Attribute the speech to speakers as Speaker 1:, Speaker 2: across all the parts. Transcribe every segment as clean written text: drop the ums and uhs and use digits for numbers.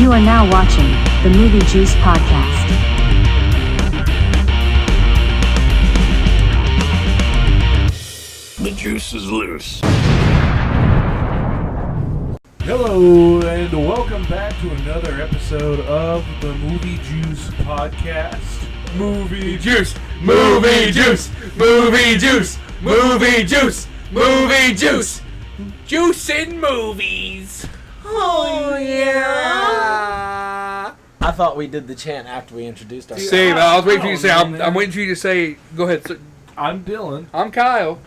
Speaker 1: You are now watching the Movie Juice Podcast.
Speaker 2: The juice is loose.
Speaker 3: Hello, and welcome back to another episode of the Movie Juice Podcast. Movie Juice!
Speaker 4: Movie juice, movie juice, movie juice, movie juice, juice in movies. Oh yeah!
Speaker 5: I thought we did the chant after we introduced ourselves.
Speaker 4: Same. I was waiting for you to say. I'm waiting for you to say. Go ahead.
Speaker 3: I'm Dylan.
Speaker 4: I'm Kyle.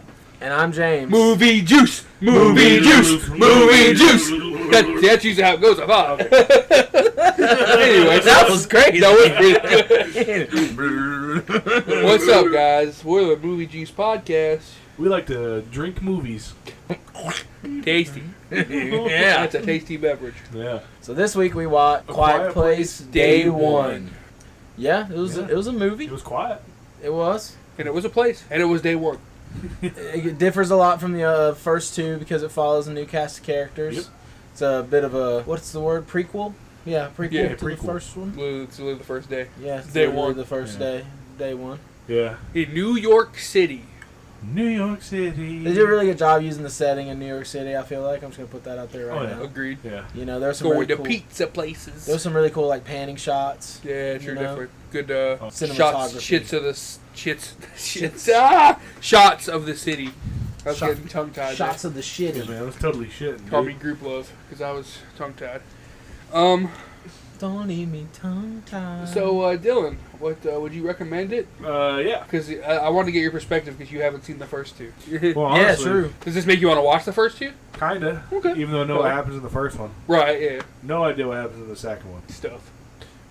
Speaker 5: And I'm James.
Speaker 4: Movie juice, movie juice, movie juice. That's usually how it goes. I thought. Anyway,
Speaker 5: that was great.
Speaker 4: That was pretty good. What's up, guys? We're the Movie Juice Podcast.
Speaker 3: We like to drink movies.
Speaker 4: Tasty.
Speaker 5: Yeah.
Speaker 4: That's a tasty beverage.
Speaker 3: Yeah.
Speaker 5: So this week we watched Quiet Place Day One. Yeah, it was a movie.
Speaker 3: It was quiet.
Speaker 5: It was.
Speaker 4: And it was a place. And it was day one.
Speaker 5: It differs a lot from the first two because it follows a new cast of characters.
Speaker 3: Yep.
Speaker 5: It's a bit of a, what's the word, prequel? Yeah, prequel to
Speaker 3: prequel.
Speaker 5: the first one.
Speaker 4: It's the first day.
Speaker 5: Yeah, it's
Speaker 4: Day
Speaker 5: literally
Speaker 4: one.
Speaker 5: the first day one.
Speaker 3: Yeah.
Speaker 4: In New York City.
Speaker 3: New York City.
Speaker 5: They did a really good job using the setting in New York City, I feel like. I'm just going to put that out there right now.
Speaker 4: Agreed.
Speaker 3: Yeah.
Speaker 5: You know, there's some
Speaker 4: Going
Speaker 5: really
Speaker 4: to
Speaker 5: cool,
Speaker 4: pizza places.
Speaker 5: there's some really cool, like, panning shots.
Speaker 4: Yeah, sure,
Speaker 5: you know?
Speaker 4: different. Good
Speaker 5: Cinematography.
Speaker 4: shots of the city. I was
Speaker 5: Shot-
Speaker 4: getting tongue-tied.
Speaker 5: Shots of the
Speaker 3: Yeah,
Speaker 5: shitty.
Speaker 3: man, it was totally shit.
Speaker 4: Call me group love, because I was tongue-tied.
Speaker 5: Don't leave me tongue-tied.
Speaker 4: So, Dylan, what would you recommend it?
Speaker 3: Yeah.
Speaker 4: Because I wanted to get your perspective, because you haven't seen the first two.
Speaker 3: Well,
Speaker 5: yeah,
Speaker 3: honestly,
Speaker 5: true.
Speaker 4: Does this make you want to watch the first two?
Speaker 3: Kinda.
Speaker 4: Okay.
Speaker 3: Even though I know what happens in the first one.
Speaker 4: Right, yeah.
Speaker 3: No idea what happens in the second one.
Speaker 4: Stuff.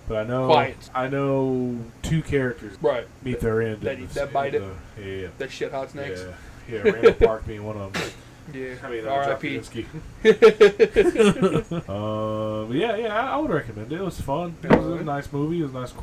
Speaker 3: But I know.
Speaker 4: Quiet.
Speaker 3: I know two characters
Speaker 4: Right.
Speaker 3: meet their end.
Speaker 4: That bite it.
Speaker 3: Yeah.
Speaker 4: That shit hot snakes.
Speaker 3: Yeah. Yeah, Randall Park being one of them.
Speaker 4: Yeah.
Speaker 3: I mean,
Speaker 4: R.I.P.
Speaker 3: I would recommend it. It was fun. It was a nice movie. It was nice and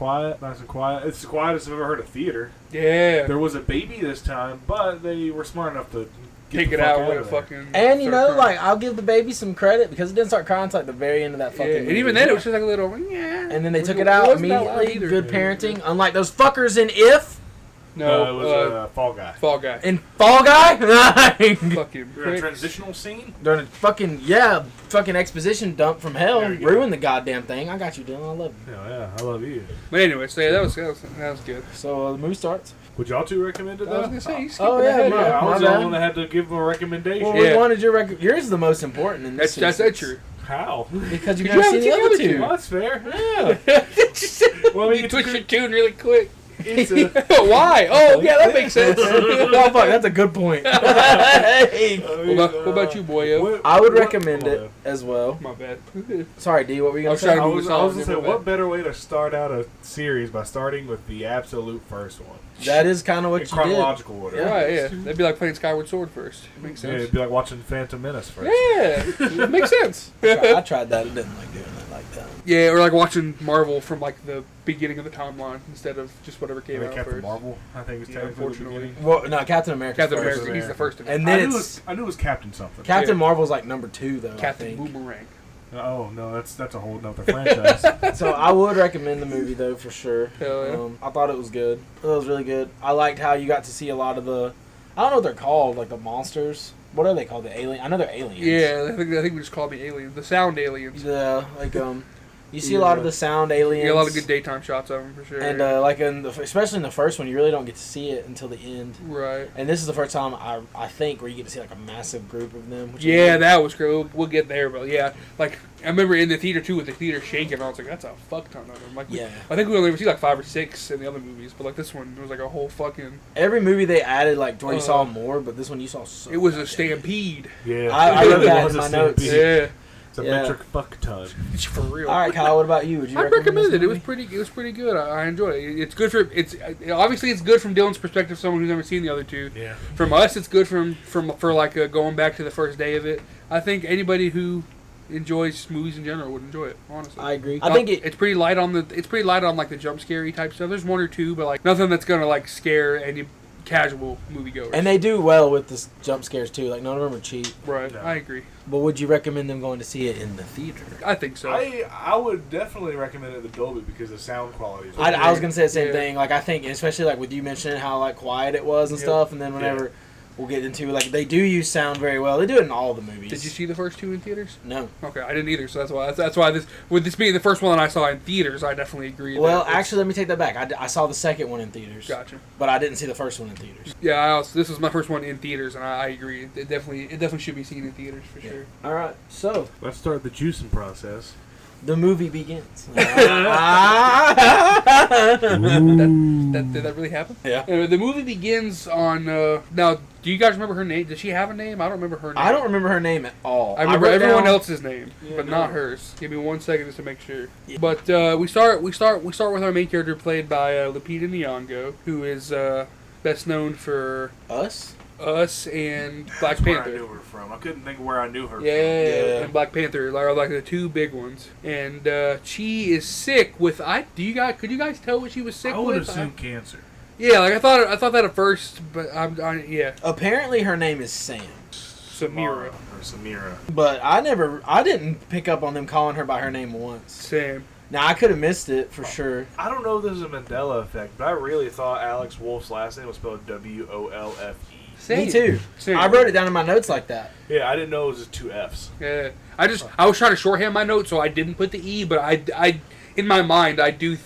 Speaker 3: quiet. It's the quietest I've ever heard of theater.
Speaker 4: Yeah.
Speaker 3: There was a baby this time, but they were smart enough to
Speaker 4: Take it out with a fucking...
Speaker 5: And, you know,
Speaker 4: start crying.
Speaker 5: like, I'll give the baby some credit because it didn't start crying until, like, the very end of that fucking
Speaker 4: Yeah,
Speaker 5: movie.
Speaker 4: and even then it was just like a little... Yeah.
Speaker 5: And then they took it out
Speaker 4: wasn't that loud
Speaker 5: immediately.
Speaker 4: either.
Speaker 5: Good parenting. Unlike those fuckers in If.
Speaker 4: No,
Speaker 3: it was Fall Guy.
Speaker 4: Fall Guy.
Speaker 5: In Fall Guy.
Speaker 4: Fucking
Speaker 3: During a transitional scene?
Speaker 5: During a fucking exposition dump from hell.
Speaker 3: There you go.
Speaker 5: Ruined the goddamn thing. I got you, Dylan. I love you.
Speaker 3: Yeah, I love you.
Speaker 4: But anyway, so yeah, that was good.
Speaker 5: So, the movie starts.
Speaker 3: Would y'all two recommend it,
Speaker 4: I was
Speaker 3: though?
Speaker 4: gonna say, you skipped
Speaker 5: Oh, yeah,
Speaker 4: ahead.
Speaker 5: my-
Speaker 3: I was the
Speaker 5: bad.
Speaker 3: only one that had to give them a recommendation.
Speaker 5: Well,
Speaker 4: Yeah.
Speaker 5: we wanted your yours is the most important in this
Speaker 4: That's
Speaker 5: instance.
Speaker 4: true.
Speaker 3: How?
Speaker 5: Because you've
Speaker 4: You
Speaker 5: never
Speaker 4: haven't
Speaker 5: seen the other two.
Speaker 3: Well, that's fair.
Speaker 5: Yeah.
Speaker 3: Well, I mean,
Speaker 4: You
Speaker 3: it's
Speaker 4: twitched
Speaker 3: a
Speaker 4: your
Speaker 3: good-
Speaker 4: tune really quick.
Speaker 3: it's a,
Speaker 4: Why? Oh, yeah, that makes sense.
Speaker 5: Oh, fuck, that's a good point. Hey.
Speaker 4: What about you, boyo?
Speaker 5: I would recommend it as well.
Speaker 4: My bad.
Speaker 5: Sorry, D, what were you
Speaker 4: I
Speaker 5: going
Speaker 4: was
Speaker 5: to
Speaker 4: trying
Speaker 5: say?
Speaker 4: to
Speaker 3: I was
Speaker 4: solid,
Speaker 3: going to say,
Speaker 4: my bad.
Speaker 3: what better way to start out a series by starting with the absolute first one?
Speaker 5: That is kind of what
Speaker 3: In
Speaker 5: you did.
Speaker 3: chronological order.
Speaker 5: Yeah.
Speaker 4: Right, yeah. That'd be like playing Skyward Sword first. It makes
Speaker 3: Yeah,
Speaker 4: sense.
Speaker 3: it'd be like watching Phantom Menace first.
Speaker 4: Yeah, it makes sense.
Speaker 5: I tried that. It didn't like doing that like that.
Speaker 4: Yeah, or like watching Marvel from like the beginning of the timeline instead of just whatever came out
Speaker 3: Captain
Speaker 4: first.
Speaker 3: Marvel, I think, was
Speaker 4: Yeah,
Speaker 3: technically the
Speaker 4: unfortunately.
Speaker 3: beginning.
Speaker 5: Well, no, Captain America.
Speaker 4: Captain
Speaker 5: first.
Speaker 4: America, he's the first of it.
Speaker 5: And
Speaker 3: I
Speaker 5: then
Speaker 3: knew,
Speaker 5: it's
Speaker 3: I knew it was Captain something.
Speaker 5: Captain
Speaker 4: Yeah.
Speaker 5: Marvel's like number 2 though.
Speaker 4: Captain
Speaker 5: I think.
Speaker 4: Boomerang.
Speaker 3: Oh, no, that's a whole nother franchise.
Speaker 5: So I would recommend the movie though for sure.
Speaker 4: Hell yeah.
Speaker 5: I thought it was good. It was really good. I liked how you got to see a lot of the. I don't know what they're called, like the monsters. What are they called? The alien? I know they're aliens.
Speaker 4: Yeah, I think we just called the aliens, the sound aliens.
Speaker 5: Yeah, like you see a lot of the sound aliens.
Speaker 4: You get a lot of good daytime shots of them for sure.
Speaker 5: And like especially in the first one, you really don't get to see it until the end.
Speaker 4: right.
Speaker 5: And this is the first time I think where you get to see like a massive group of them. Which
Speaker 4: Yeah,
Speaker 5: is,
Speaker 4: that was great. We'll get there, but yeah, like I remember in the theater too, with the theater shaking. I was like, "That's a fuck ton of them." Like,
Speaker 5: Yeah.
Speaker 4: I think we only ever see like 5 or 6 in the other movies, but like this one was like a whole fucking.
Speaker 5: every movie they added like to where you saw more, but this one you saw so.
Speaker 4: It was a
Speaker 5: goddamn
Speaker 4: stampede.
Speaker 3: Yeah,
Speaker 5: I wrote
Speaker 3: it
Speaker 5: that
Speaker 3: was
Speaker 5: in
Speaker 3: a
Speaker 5: my notes.
Speaker 3: stampede.
Speaker 4: Yeah,
Speaker 3: It's a
Speaker 5: Yeah.
Speaker 3: metric fuck ton.
Speaker 4: for real.
Speaker 5: All right, Kyle. What about you? Would you?
Speaker 4: I recommend
Speaker 5: this
Speaker 4: it. It was
Speaker 5: movie?
Speaker 4: pretty good. I enjoyed it. It's good for obviously it's good from Dylan's perspective, someone who's never seen the other two.
Speaker 3: Yeah.
Speaker 4: From us, it's good for like going back to the first day of it. I think anybody who enjoys movies in general would enjoy it. Honestly,
Speaker 5: I agree. I think
Speaker 4: it's pretty light on like the jump scary type stuff. There's 1 or 2, but like nothing that's gonna like scare casual moviegoers.
Speaker 5: And they do well with the jump scares too. Like none of them are cheap.
Speaker 4: right,
Speaker 3: No.
Speaker 4: I agree.
Speaker 5: But would you recommend them going to see it in the theater?
Speaker 4: I think so.
Speaker 3: I would definitely recommend it the Dolby because the sound quality is
Speaker 5: I was gonna say the same
Speaker 4: Yeah.
Speaker 5: thing. Like I think, especially like with you mentioning how like quiet it was and
Speaker 4: Yep.
Speaker 5: stuff, and then whenever we'll get into like they do use sound very well. They do it in all the movies.
Speaker 4: Did you see the first two in theaters?
Speaker 5: No.
Speaker 4: Okay, I didn't either. So that's why this with this being the first one that I saw in theaters, I definitely agree.
Speaker 5: Well,
Speaker 4: that it's-
Speaker 5: actually, let me take that back. I saw the second one in theaters,
Speaker 4: gotcha.
Speaker 5: but I didn't see the first one in theaters.
Speaker 4: Yeah, this was my first one in theaters, and I agree. It definitely should be seen in theaters for sure.
Speaker 5: All right, so
Speaker 3: Let's start the juicing process.
Speaker 5: the movie begins.
Speaker 4: Did that really happen?
Speaker 5: Yeah.
Speaker 4: The movie begins on. Now, do you guys remember her name? Does she have a name? I don't remember her name.
Speaker 5: I don't remember her name at all.
Speaker 4: I remember
Speaker 5: wrote
Speaker 4: everyone
Speaker 5: down-
Speaker 4: else's name,
Speaker 3: Yeah,
Speaker 4: but
Speaker 3: no.
Speaker 4: not hers. Give me 1 second just to make sure.
Speaker 5: Yeah.
Speaker 4: But we start with our main character played by Lupita Nyong'o, who is best known for
Speaker 5: Us.
Speaker 4: Us and Black
Speaker 3: That's where I
Speaker 4: Panther.
Speaker 3: knew her from. I couldn't think of where I knew her
Speaker 4: Yeah,
Speaker 5: Yeah.
Speaker 4: and Black Panther are like the two big ones. And she is sick with could you guys tell what she was sick
Speaker 3: from. I would
Speaker 4: with?
Speaker 3: assume cancer.
Speaker 4: Yeah, like I thought that at first, but yeah,
Speaker 5: Apparently, her name is Sam.
Speaker 4: Samira.
Speaker 3: Or Samira.
Speaker 5: But I didn't pick up on them calling her by her name once.
Speaker 4: Sam.
Speaker 5: Now I could have missed it for sure.
Speaker 3: I don't know if this is a Mandela effect, but I really thought Alex Wolf's last name was spelled Wolfe.
Speaker 4: Same.
Speaker 5: Me too.
Speaker 4: Same.
Speaker 5: I wrote it down in my notes like that.
Speaker 3: Yeah, I didn't know it was just two F's.
Speaker 4: Yeah, I was trying to shorthand my notes, so I didn't put the E, but I in my mind I do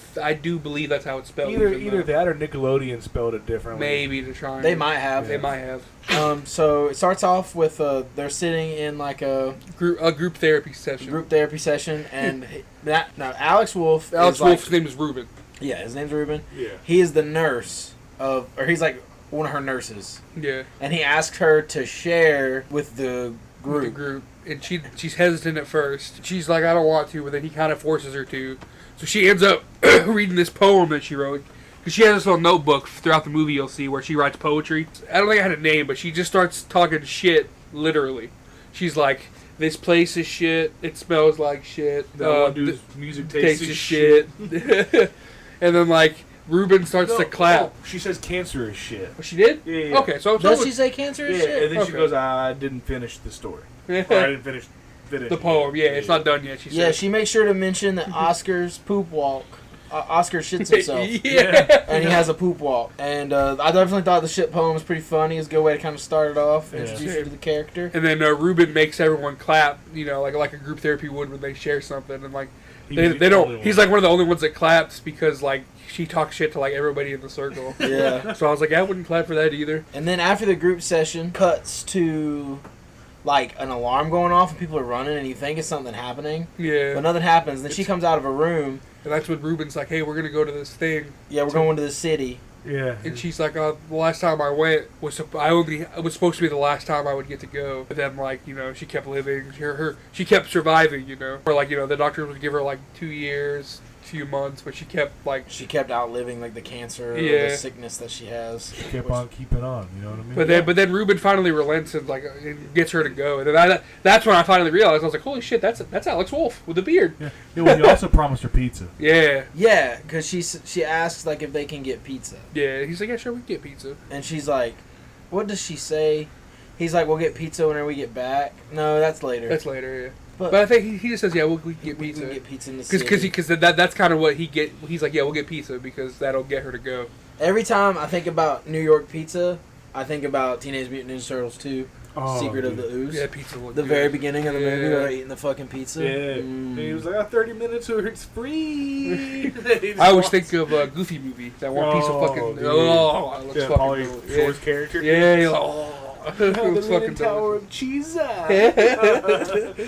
Speaker 4: believe that's how it's spelled.
Speaker 3: Either
Speaker 4: even though
Speaker 3: that or Nickelodeon spelled it differently.
Speaker 4: maybe to try.
Speaker 5: They might have.
Speaker 4: They might have
Speaker 5: So it starts off with they're sitting in like a
Speaker 4: group therapy session.
Speaker 5: group therapy session, and Alex Wolf.
Speaker 4: Alex
Speaker 5: is like-
Speaker 4: Wolf's name is Ruben.
Speaker 5: Yeah, his name's Ruben.
Speaker 3: Yeah.
Speaker 5: He is the nurse or he's like one of her nurses,
Speaker 4: Yeah,
Speaker 5: and he asked her to share with the
Speaker 4: with the
Speaker 5: group.
Speaker 4: group, and she's hesitant at first. She's like, I don't want to, but then he kind of forces her to. So she ends up reading this poem that she wrote. Because she has this little notebook throughout the movie, you'll see, where she writes poetry. I don't think I had a name, but she just starts talking shit, literally. She's like, this place is shit, it smells like shit,
Speaker 3: Dude's music
Speaker 4: tastes
Speaker 3: tastes
Speaker 4: of shit. And then, like, Ruben starts to clap.
Speaker 3: She says cancer is shit.
Speaker 4: Oh, she did?
Speaker 3: Yeah.
Speaker 4: Okay, so
Speaker 5: Does she say cancer is
Speaker 3: Yeah,
Speaker 5: shit?
Speaker 3: and then she
Speaker 4: Okay.
Speaker 3: goes, I didn't finish the story. Or I didn't finish
Speaker 4: the poem, yeah, it's not done yet, she
Speaker 5: Yeah,
Speaker 4: says.
Speaker 5: she makes sure to mention that Oscar's poop walk. Oscar shits himself.
Speaker 4: Yeah.
Speaker 5: And he has a poop walk. And I definitely thought the shit poem was pretty funny. It's a good way to kind of start it off,
Speaker 3: Yeah.
Speaker 5: introduce you to the character.
Speaker 4: And then Ruben makes everyone clap, you know, like a group therapy would when they share something, and like they don't. He's like one of the only ones that claps because like she talks shit to like everybody in the circle.
Speaker 5: Yeah.
Speaker 4: So I was like, I wouldn't clap for that either.
Speaker 5: And then after the group session, cuts to like an alarm going off and people are running and you think it's something happening,
Speaker 4: Yeah.
Speaker 5: but nothing happens. Then she comes out of a room.
Speaker 4: And that's when Ruben's like, hey, we're gonna go to this thing,
Speaker 5: Yeah, we're going to the city.
Speaker 3: Yeah.
Speaker 4: and she's like, the last time I went it was supposed to be the last time I would get to go. But then like she kept living, she kept surviving, or like the doctor would give her like 2 years. Few months, but she kept
Speaker 5: outliving like the cancer or
Speaker 4: Yeah.
Speaker 5: the sickness that she has.
Speaker 3: She kept on keeping on, you know what I mean?
Speaker 4: But then Ruben finally relents and and gets her to go, and then that's when I finally realized I was like, holy shit, that's Alex Wolf with a beard.
Speaker 3: Yeah, well, you also promised her pizza.
Speaker 4: Yeah,
Speaker 5: Yeah, because she asks like if they can get pizza,
Speaker 4: yeah. He's like, yeah, sure, we can get pizza.
Speaker 5: and she's like, "What does she say?" He's like, "We'll get pizza whenever we get back." No, that's later.
Speaker 4: That's later, yeah.
Speaker 5: But
Speaker 4: But I think he just says, yeah, we can get
Speaker 5: we
Speaker 4: pizza.
Speaker 5: can get pizza in the city.
Speaker 4: Because that's kind of what he get. He's like, yeah, we'll get pizza because that'll get her to go.
Speaker 5: Every time I think about New York pizza, I think about Teenage Mutant Ninja Turtles 2,
Speaker 3: Oh,
Speaker 5: Secret of
Speaker 3: dude.
Speaker 5: the Ooze.
Speaker 4: Yeah, pizza. Looked
Speaker 5: The
Speaker 4: good.
Speaker 5: very beginning of the movie
Speaker 4: Yeah.
Speaker 5: where they're eating the fucking pizza.
Speaker 3: Yeah.
Speaker 5: Mm.
Speaker 3: And he was like, 30 minutes or it's free.
Speaker 4: I always think of Goofy movie. That one piece of
Speaker 3: Oh,
Speaker 4: fucking.
Speaker 3: dude.
Speaker 4: Oh, it looks
Speaker 3: Yeah,
Speaker 4: fucking
Speaker 3: Pauly
Speaker 4: good.
Speaker 3: Shore's character.
Speaker 4: Yeah, you're like, oh. It
Speaker 3: The
Speaker 4: looks fucking
Speaker 3: Tower
Speaker 4: delicious.
Speaker 3: of Cheese.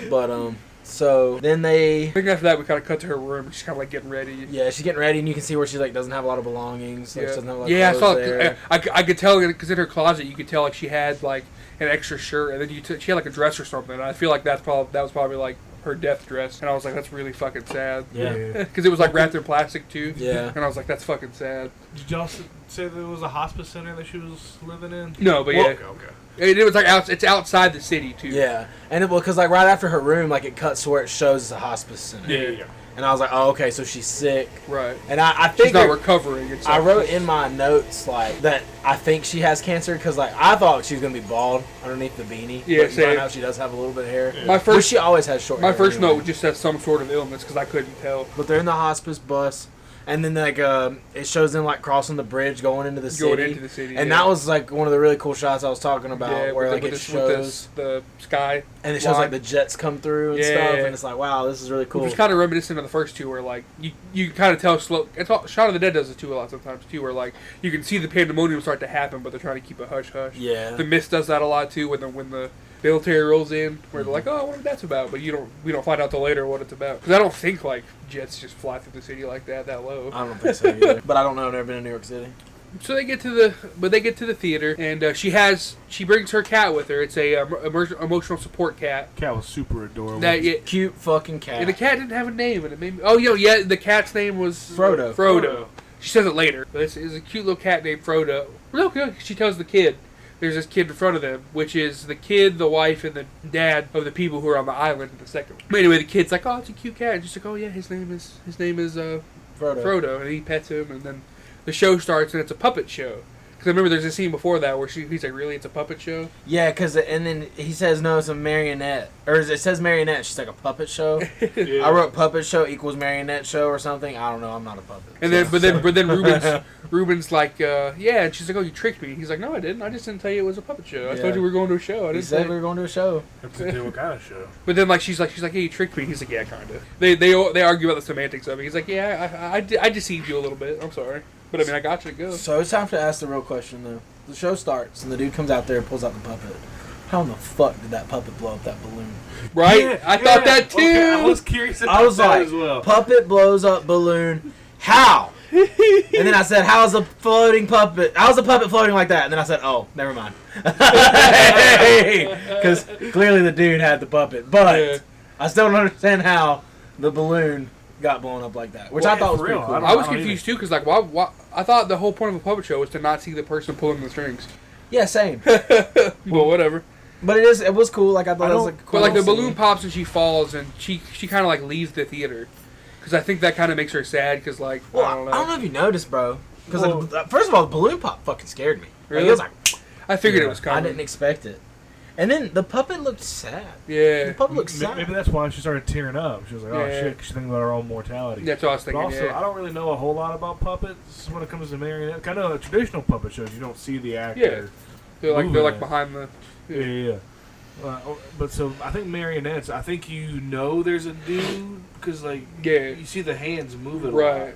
Speaker 5: But so then
Speaker 4: I
Speaker 5: they,
Speaker 4: think after that we kind of cut to her room. She's kind of like getting ready.
Speaker 5: yeah, she's getting ready, and you can see where she like doesn't have a lot of belongings. Like, she doesn't have, like,
Speaker 4: Yeah, I saw.
Speaker 5: clothes there.
Speaker 4: I could tell because in her closet you could tell like she had like an extra shirt, and then she had like a dress or something. And I feel like that was probably like her death dress, and I was like, that's really fucking sad.
Speaker 5: Yeah.
Speaker 4: Because it was like wrapped in plastic too.
Speaker 5: Yeah.
Speaker 4: And I was like, that's fucking sad.
Speaker 3: Did y'all say there was a hospice center that she was living in?
Speaker 4: No, but
Speaker 3: Well,
Speaker 4: yeah,
Speaker 3: okay.
Speaker 4: it was like it's outside the city too.
Speaker 5: Yeah, and because like right after her room, like it cuts to where it shows it's a hospice center.
Speaker 4: Yeah.
Speaker 5: And I was like, oh, okay, so she's sick.
Speaker 4: Right.
Speaker 5: And I
Speaker 4: She's
Speaker 5: think
Speaker 4: not recovering. It's
Speaker 5: I wrote in my notes like that I think she has cancer because like I thought she was gonna be bald underneath the beanie.
Speaker 4: Yeah,
Speaker 5: but
Speaker 4: same.
Speaker 5: find out she does have a little bit of hair.
Speaker 4: My
Speaker 5: Which
Speaker 4: first,
Speaker 5: she always has short.
Speaker 4: my
Speaker 5: hair
Speaker 4: first
Speaker 5: anyway.
Speaker 4: note just says some sort of illness because I couldn't tell.
Speaker 5: But they're in the hospice bus, and then like it shows them like crossing the bridge going into the city.
Speaker 4: Going into the city,
Speaker 5: and
Speaker 4: yeah.
Speaker 5: that was like one of the really cool shots I was talking about,
Speaker 4: Yeah,
Speaker 5: where
Speaker 4: with
Speaker 5: like
Speaker 4: the,
Speaker 5: it shows
Speaker 4: the sky.
Speaker 5: and it shows
Speaker 4: line.
Speaker 5: like the jets come through and
Speaker 4: Yeah.
Speaker 5: stuff, and it's like, wow, this is really cool.
Speaker 4: Which was kind of reminiscent of the first two, where like you kind of tell slow. It's all, Shaun of the Dead does it too a lot sometimes too, where like you can see the pandemonium start to happen, but they're trying to keep it hush hush.
Speaker 5: Yeah.
Speaker 4: The Mist does that a lot too, when the military rolls in, where they're like, oh, I wonder what that's about, but we don't find out till later what it's about. Because I don't think like jets just fly through the city like that low.
Speaker 5: I don't think so either. But I don't know. I've never been in New York City.
Speaker 4: So they get to the theater, and she brings her cat with her. It's a emotional support cat.
Speaker 3: Cat was super adorable.
Speaker 5: Cute fucking cat.
Speaker 4: And the cat didn't have a name, and it made me. Oh, yeah, the cat's name was
Speaker 5: Frodo.
Speaker 4: Frodo. She says it later. But it's a cute little cat named Frodo. Real good. She tells the kid. There's this kid in front of them, which is the kid, the wife, and the dad of the people who are on the island in the second one. But anyway, the kid's like, oh, it's a cute cat. And she's like, oh yeah, his name is Frodo, and he pets him, and then the show starts, and it's a puppet show. Because I remember there's a scene before that where he's like, really, it's a puppet show?
Speaker 5: Yeah, and then he says, no, it's a marionette. Or it says marionette. She's like, a puppet show?
Speaker 3: Yeah.
Speaker 5: I wrote puppet show equals marionette show or something. I don't know. I'm not a puppet.
Speaker 4: And then, but then Ruben's like, yeah, and she's like, oh, you tricked me. He's like, no, I didn't. I just didn't tell you it was a puppet show. I
Speaker 5: Yeah.
Speaker 4: told you we were going to a show. I
Speaker 5: He
Speaker 4: didn't
Speaker 5: said
Speaker 4: say.
Speaker 5: we were going to a show.
Speaker 3: What kind of show?
Speaker 4: But then, like, she's like, yeah, you tricked me. He's like, yeah, kind of. They argue about the semantics of it. He's like, yeah, I deceived you a little bit. I'm sorry, but I mean, I got you to go.
Speaker 5: So it's time to ask the real question, though. The show starts, and the dude comes out there and pulls out the puppet. How in the fuck did that puppet blow up that balloon?
Speaker 4: Right?
Speaker 3: Yeah,
Speaker 4: I thought that too.
Speaker 3: Okay, I was curious about
Speaker 5: I was
Speaker 3: that
Speaker 5: like,
Speaker 3: as well.
Speaker 5: puppet blows up balloon. How? And then I said, how's a floating puppet? How's a puppet floating like that? And then I said, oh, never mind. Because clearly the dude had the puppet. But
Speaker 4: Yeah.
Speaker 5: I still don't understand how the balloon got blown up like that. Which
Speaker 3: Well,
Speaker 5: I thought was
Speaker 3: for
Speaker 5: pretty
Speaker 3: real,
Speaker 5: cool.
Speaker 3: I
Speaker 4: I was
Speaker 3: don't
Speaker 4: confused too, because like, why? I thought the whole point of a puppet show was to not see the person pulling the strings.
Speaker 5: Yeah, same.
Speaker 4: Well, whatever.
Speaker 5: But it was cool. Like I thought it was like.
Speaker 4: But like the
Speaker 5: cool
Speaker 4: balloon
Speaker 5: scene.
Speaker 4: pops and she falls, and she kind of like leaves the theater, because I think that kind of makes her sad. Because like,
Speaker 5: Well,
Speaker 4: I don't know.
Speaker 5: if you noticed, bro. Because
Speaker 3: Well-
Speaker 5: first of all, the balloon pop fucking scared me. Like,
Speaker 4: Really?
Speaker 5: it was like,
Speaker 4: I figured it
Speaker 3: Yeah.
Speaker 4: was
Speaker 5: I
Speaker 4: coming.
Speaker 5: didn't expect it. And then the puppet looked sad.
Speaker 4: Yeah,
Speaker 5: The puppet looked sad.
Speaker 3: Maybe that's why she started tearing up. She was like, oh
Speaker 4: Yeah.
Speaker 3: shit, 'cause she's thinking about her own mortality.
Speaker 4: that's what I was
Speaker 3: But
Speaker 4: thinking.
Speaker 3: also,
Speaker 4: Yeah.
Speaker 3: I don't really know a whole lot about puppets when it comes to marionette. Kind of traditional puppet shows, you don't see the actor.
Speaker 4: Yeah. They're like
Speaker 3: moving.
Speaker 4: behind the.
Speaker 3: Yeah. But so I think marionettes. I think you know there's a dude because like
Speaker 4: Yeah.
Speaker 3: you see the hands moving.
Speaker 4: Right.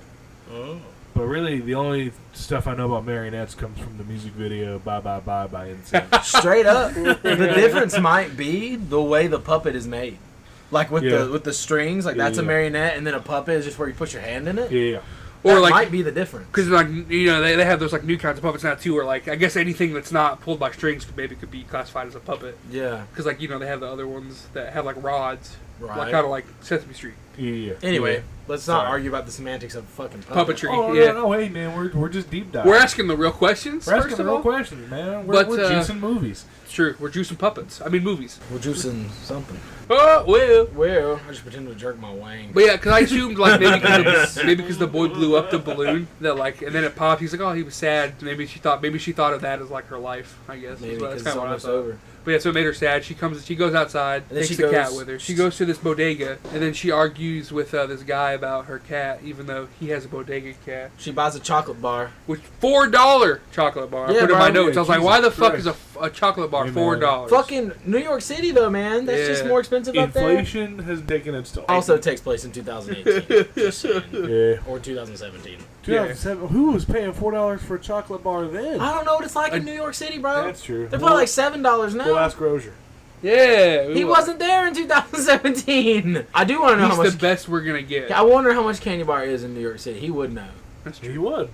Speaker 3: Oh. But really, the only stuff I know about marionettes comes from the music video "Bye Bye Bye" by NSYNC.
Speaker 5: Straight up, the difference might be the way the puppet is made. Like with
Speaker 3: Yeah.
Speaker 5: the strings, like
Speaker 3: Yeah,
Speaker 5: that's a
Speaker 3: yeah.
Speaker 5: marionette, and then a puppet is just where you put your hand in it.
Speaker 3: Yeah.
Speaker 4: Or
Speaker 5: That
Speaker 4: like,
Speaker 5: might be the difference.
Speaker 4: because like they have those like new kinds of puppets now too, where like I guess anything that's not pulled by strings could be classified as a puppet.
Speaker 5: Yeah.
Speaker 4: Because like they have the other ones that have like rods,
Speaker 5: Right.
Speaker 4: like kind of like Sesame Street.
Speaker 3: Yeah.
Speaker 5: Anyway,
Speaker 3: Yeah.
Speaker 5: let's not
Speaker 3: Sorry.
Speaker 5: argue about the semantics of fucking puppet.
Speaker 4: Puppetry.
Speaker 3: Oh
Speaker 4: Yeah.
Speaker 3: no, hey man, we're just deep diving.
Speaker 4: We're asking the real questions.
Speaker 3: We're
Speaker 4: first
Speaker 3: asking
Speaker 4: of
Speaker 3: the real
Speaker 4: all.
Speaker 3: questions, man. We're,
Speaker 4: But,
Speaker 3: we're juicing movies.
Speaker 4: It's true. We're juicing puppets. I mean movies.
Speaker 5: We're juicing something.
Speaker 4: Oh well.
Speaker 5: Well, I just pretended to jerk my wang.
Speaker 4: But yeah, because I assumed like maybe because the boy blew up the balloon that like and then it popped. He's like, oh, he was sad. Maybe she thought of that as like her life. I guess.
Speaker 5: Maybe
Speaker 4: That's
Speaker 5: because it's
Speaker 4: kinda what I
Speaker 5: almost
Speaker 4: thought.
Speaker 5: over.
Speaker 4: But yeah, so it made her sad. She goes outside,
Speaker 5: And then
Speaker 4: takes
Speaker 5: she
Speaker 4: the cat
Speaker 5: goes-
Speaker 4: with her. She goes to this bodega, and then she argues with this guy about her cat, even though he has a bodega cat.
Speaker 5: She buys a chocolate bar.
Speaker 4: Which $4 chocolate bar. I
Speaker 5: Yeah,
Speaker 4: put in my
Speaker 5: bro.
Speaker 4: notes. I was like, why the
Speaker 3: Jesus
Speaker 4: fuck is
Speaker 3: Christ.
Speaker 4: a chocolate bar
Speaker 3: Hey, man.
Speaker 4: $4?
Speaker 5: Fucking New York City, though, man. That's just
Speaker 4: Yeah.
Speaker 5: more expensive up there.
Speaker 3: Inflation has taken its toll.
Speaker 5: Also takes place in 2018. Just saying.
Speaker 3: Yeah.
Speaker 5: Or 2017.
Speaker 3: 2007. Who was paying $4 for a chocolate bar then?
Speaker 5: I don't know what it's like in New York City, bro.
Speaker 3: That's true.
Speaker 5: They're probably like $7 now.
Speaker 3: We'll ask Rozier.
Speaker 4: Yeah.
Speaker 5: He wasn't there in 2017. I do want to know
Speaker 4: He's
Speaker 5: how
Speaker 4: the
Speaker 5: much.
Speaker 4: best we're going to get.
Speaker 5: I wonder how much candy bar is in New York City. He would know.
Speaker 4: That's true.
Speaker 3: He would.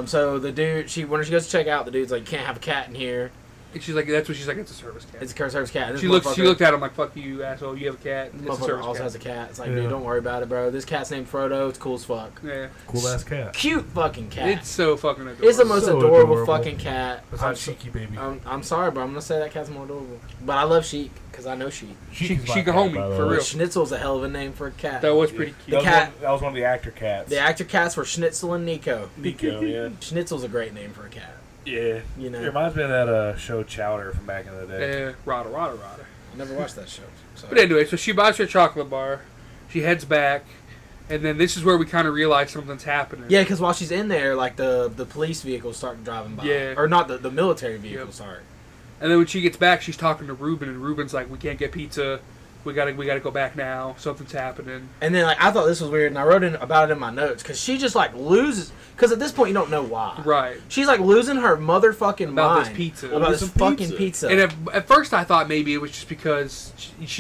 Speaker 5: So the dude, when she goes to check out, the dude's like, "You can't have a cat in here."
Speaker 4: And she's like, that's what she's like. It's a service cat.
Speaker 5: It's a service cat.
Speaker 4: She looked at him like, "Fuck you, asshole. You have a cat."
Speaker 5: This
Speaker 4: It's a
Speaker 5: motherfucker
Speaker 4: service
Speaker 5: also
Speaker 4: cat.
Speaker 5: has a cat. It's like, dude, don't worry about it, bro. This cat's named Frodo. It's cool as fuck.
Speaker 4: Yeah,
Speaker 3: Cool ass cat.
Speaker 5: Cute fucking cat.
Speaker 4: it's so fucking adorable.
Speaker 5: It's the most
Speaker 3: So
Speaker 5: adorable
Speaker 3: adorable.
Speaker 5: fucking cat.
Speaker 3: Besides Cheeky baby.
Speaker 5: I'm sorry, but I'm gonna say that cat's more adorable. But I love Sheik because I know Sheik.
Speaker 3: Cheeky's my
Speaker 4: Sheik
Speaker 3: cat,
Speaker 4: homie,
Speaker 3: by the
Speaker 4: for
Speaker 3: way.
Speaker 4: real.
Speaker 5: Schnitzel's a hell of a name for a cat.
Speaker 4: That was pretty cute.
Speaker 5: The cat-
Speaker 3: That was one of the actor cats.
Speaker 5: The actor cats were Schnitzel and Nico.
Speaker 3: Nico, yeah.
Speaker 5: Schnitzel's a great name for a cat.
Speaker 3: Yeah.
Speaker 5: You know.
Speaker 3: It reminds me of that show Chowder from back in the day.
Speaker 4: Rada.
Speaker 5: I never watched that show. So.
Speaker 4: But anyway, so she buys her chocolate bar. She heads back, and then this is where we kind of realize something's happening.
Speaker 5: Yeah, because while she's in there, like the police vehicles start driving by.
Speaker 4: Yeah.
Speaker 5: Or not the military vehicles.
Speaker 4: Yep.
Speaker 5: Sorry.
Speaker 4: And then when she gets back, she's talking to Ruben, and Ruben's like, "We can't get pizza. We gotta go back now. Something's happening."
Speaker 5: And then like I thought this was weird, and I wrote about it in my notes because she just like loses. Because at this point you don't know why.
Speaker 4: Right.
Speaker 5: She's like losing her motherfucking
Speaker 4: About
Speaker 5: mind
Speaker 4: this pizza.
Speaker 5: About this
Speaker 3: Some
Speaker 5: fucking
Speaker 3: pizza.
Speaker 5: pizza.
Speaker 4: And at first I thought maybe it was just because it's